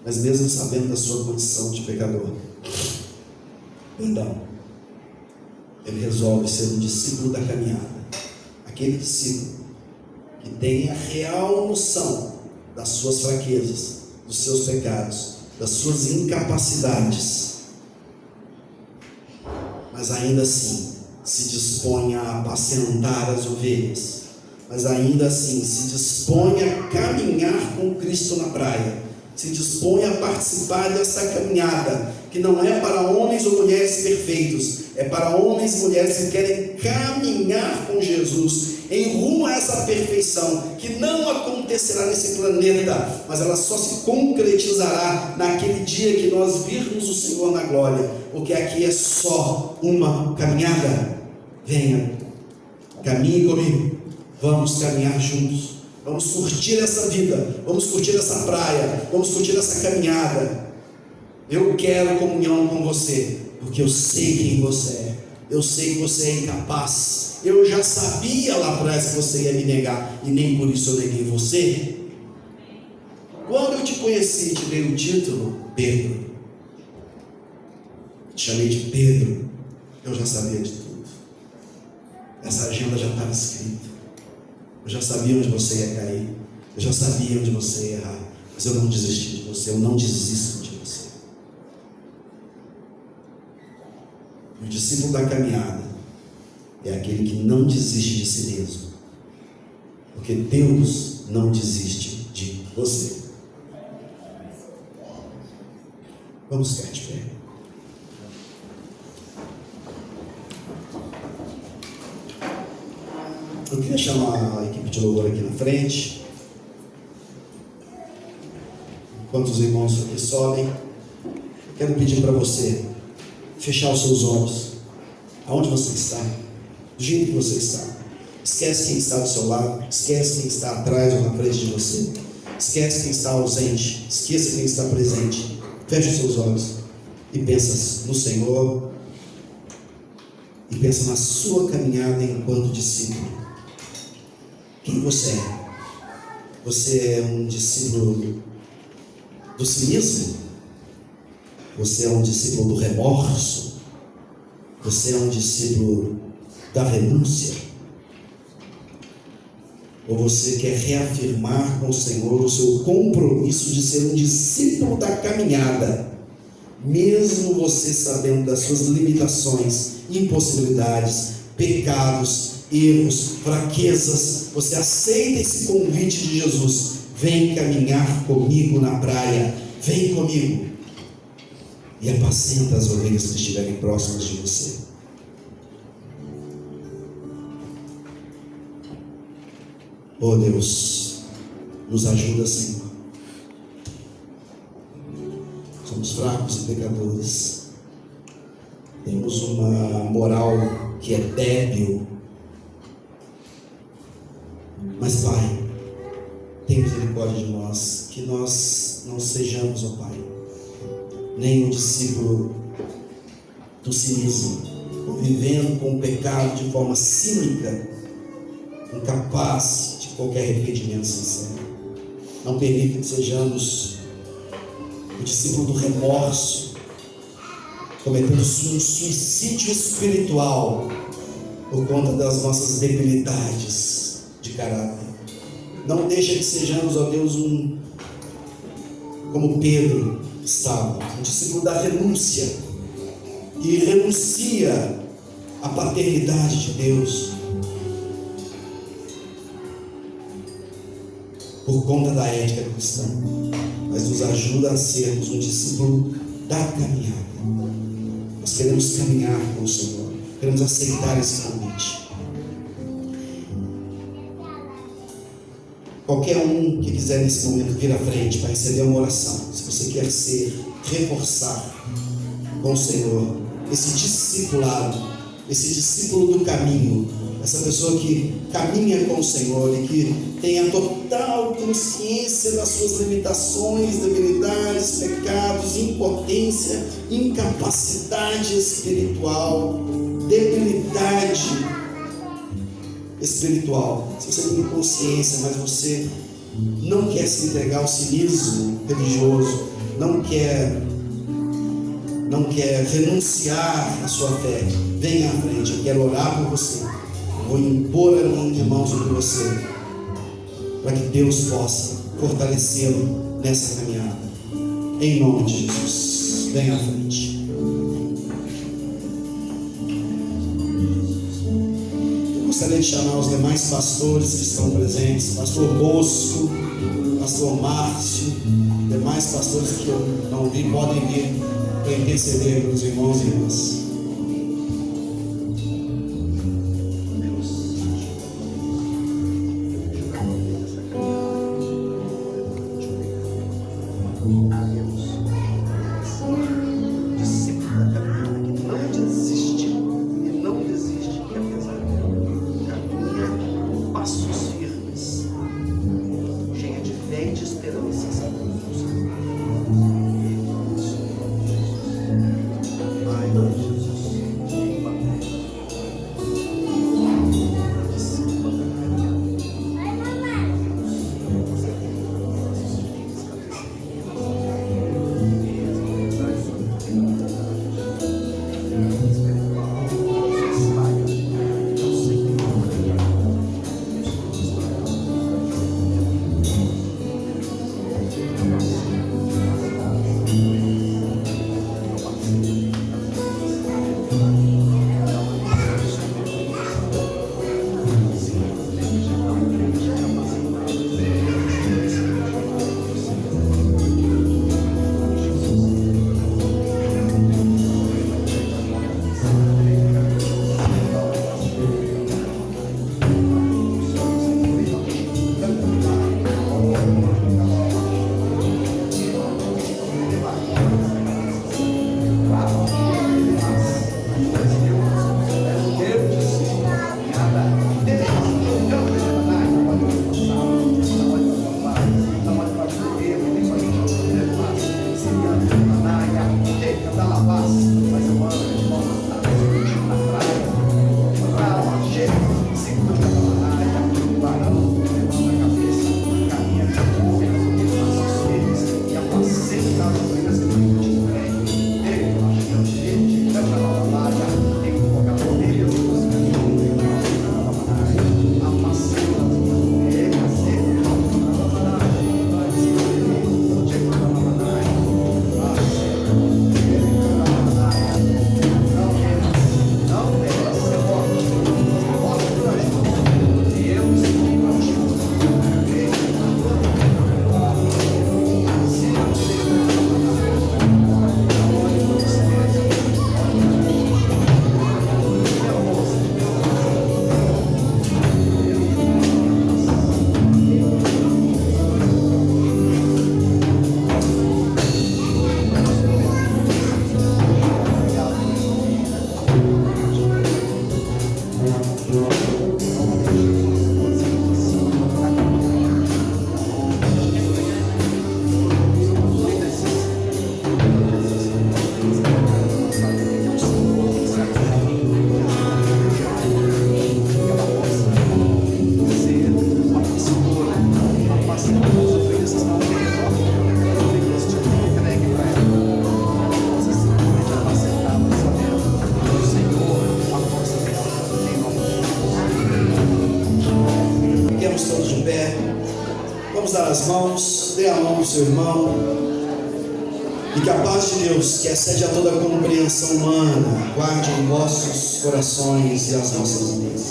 Mas mesmo sabendo da sua condição de pecador, então, ele resolve ser um discípulo da caminhada. Aquele discípulo que tem a real noção das suas fraquezas, dos seus pecados, das suas incapacidades, mas ainda assim se dispõe a apacentar as ovelhas, mas ainda assim se dispõe a caminhar com Cristo na praia, se dispõe a participar dessa caminhada, que não é para homens ou mulheres perfeitos, é para homens e mulheres que querem caminhar com Jesus em rumo a essa perfeição, que não acontecerá nesse planeta, mas ela só se concretizará naquele dia que nós virmos o Senhor na glória, porque aqui é só uma caminhada. Venha, caminhe comigo, vamos caminhar juntos, vamos curtir essa vida, vamos curtir essa praia, vamos curtir essa caminhada. Eu quero comunhão com você, porque eu sei quem você é, eu sei que você é incapaz. Eu já sabia lá atrás que você ia me negar, e nem por isso eu neguei você. Quando eu te conheci e te dei o título Pedro, te chamei de Pedro, eu já sabia de tudo. Essa agenda já estava escrita. Eu já sabia onde você ia cair, eu já sabia onde você ia errar, mas eu não desisti de você, eu não desisto de você. O discípulo da caminhada é aquele que não desiste de si mesmo, porque Deus não desiste de você. Vamos ficar de pé. Eu queria chamar a equipe de louvor aqui na frente. Enquanto os irmãos aqui sobem, eu quero pedir para você fechar os seus olhos. Aonde você está? Do jeito que você está. Esquece quem está do seu lado. Esquece quem está atrás ou na frente de você. Esquece quem está ausente. Esqueça quem está presente. Feche os seus olhos e pensa no Senhor. E pensa na sua caminhada enquanto discípulo. Quem você é? Você é um discípulo do cinismo? Você é um discípulo do remorso? Você é um discípulo da renúncia? Ou você quer reafirmar com o Senhor o seu compromisso de ser um discípulo da caminhada, mesmo você sabendo das suas limitações, impossibilidades, pecados, erros, fraquezas? Você aceita esse convite de Jesus? Vem caminhar comigo na praia, vem comigo e apacenta as ovelhas que estiverem próximas de você. Oh Deus, nos ajuda, Senhor. Somos fracos e pecadores, temos uma moral que é débil, mas Pai, tem misericórdia de nós, que nós não sejamos, ó Pai, nem um discípulo do cinismo, convivendo com o pecado de forma cínica, incapaz de qualquer arrependimento sincero. Não permita que sejamos o discípulo do remorso, cometendo um suicídio espiritual por conta das nossas debilidades de caráter. Não deixa que sejamos, ó Deus, como Pedro estava, um discípulo da renúncia, que renuncia à paternidade de Deus por conta da ética cristã, mas nos ajuda a sermos um discípulo da caminhada. Nós queremos caminhar com o Senhor, queremos aceitar esse convite. Qualquer um que quiser nesse momento vir à frente para receber uma oração, se você quer reforçar com o Senhor esse discipulado, esse discípulo do caminho, essa pessoa que caminha com o Senhor e que tem a total consciência das suas limitações, debilidades, pecados, impotência, incapacidade espiritual, debilidade espiritual. Se você tem consciência, mas você não quer se entregar ao cinismo religioso, não quer renunciar à sua fé, venha à frente. Eu quero orar por você. Eu vou impor as minhas mãos sobre você, para que Deus possa fortalecê-lo nessa caminhada. Em nome de Jesus, venha à frente. Eu gostaria gostaria de chamar os demais pastores que estão presentes, pastor Bosco, pastor Márcio, demais pastores que eu não vi, podem vir para interceder pelos irmãos e irmãs. As mãos, dê a mão para o seu irmão, e que a paz de Deus, que excede a toda compreensão humana, guarde em vossos corações e as nossas vidas,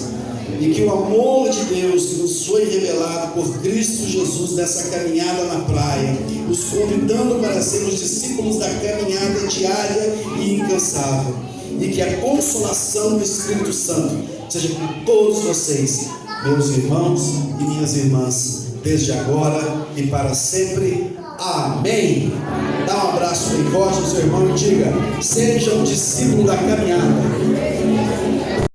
e que o amor de Deus que nos foi revelado por Cristo Jesus nessa caminhada na praia, nos convidando para sermos discípulos da caminhada diária e incansável, e que a consolação do Espírito Santo seja com todos vocês, meus irmãos e minhas irmãs, desde agora e para sempre. Amém. Dá um abraço bem forte ao seu irmão e diga: seja um discípulo da caminhada.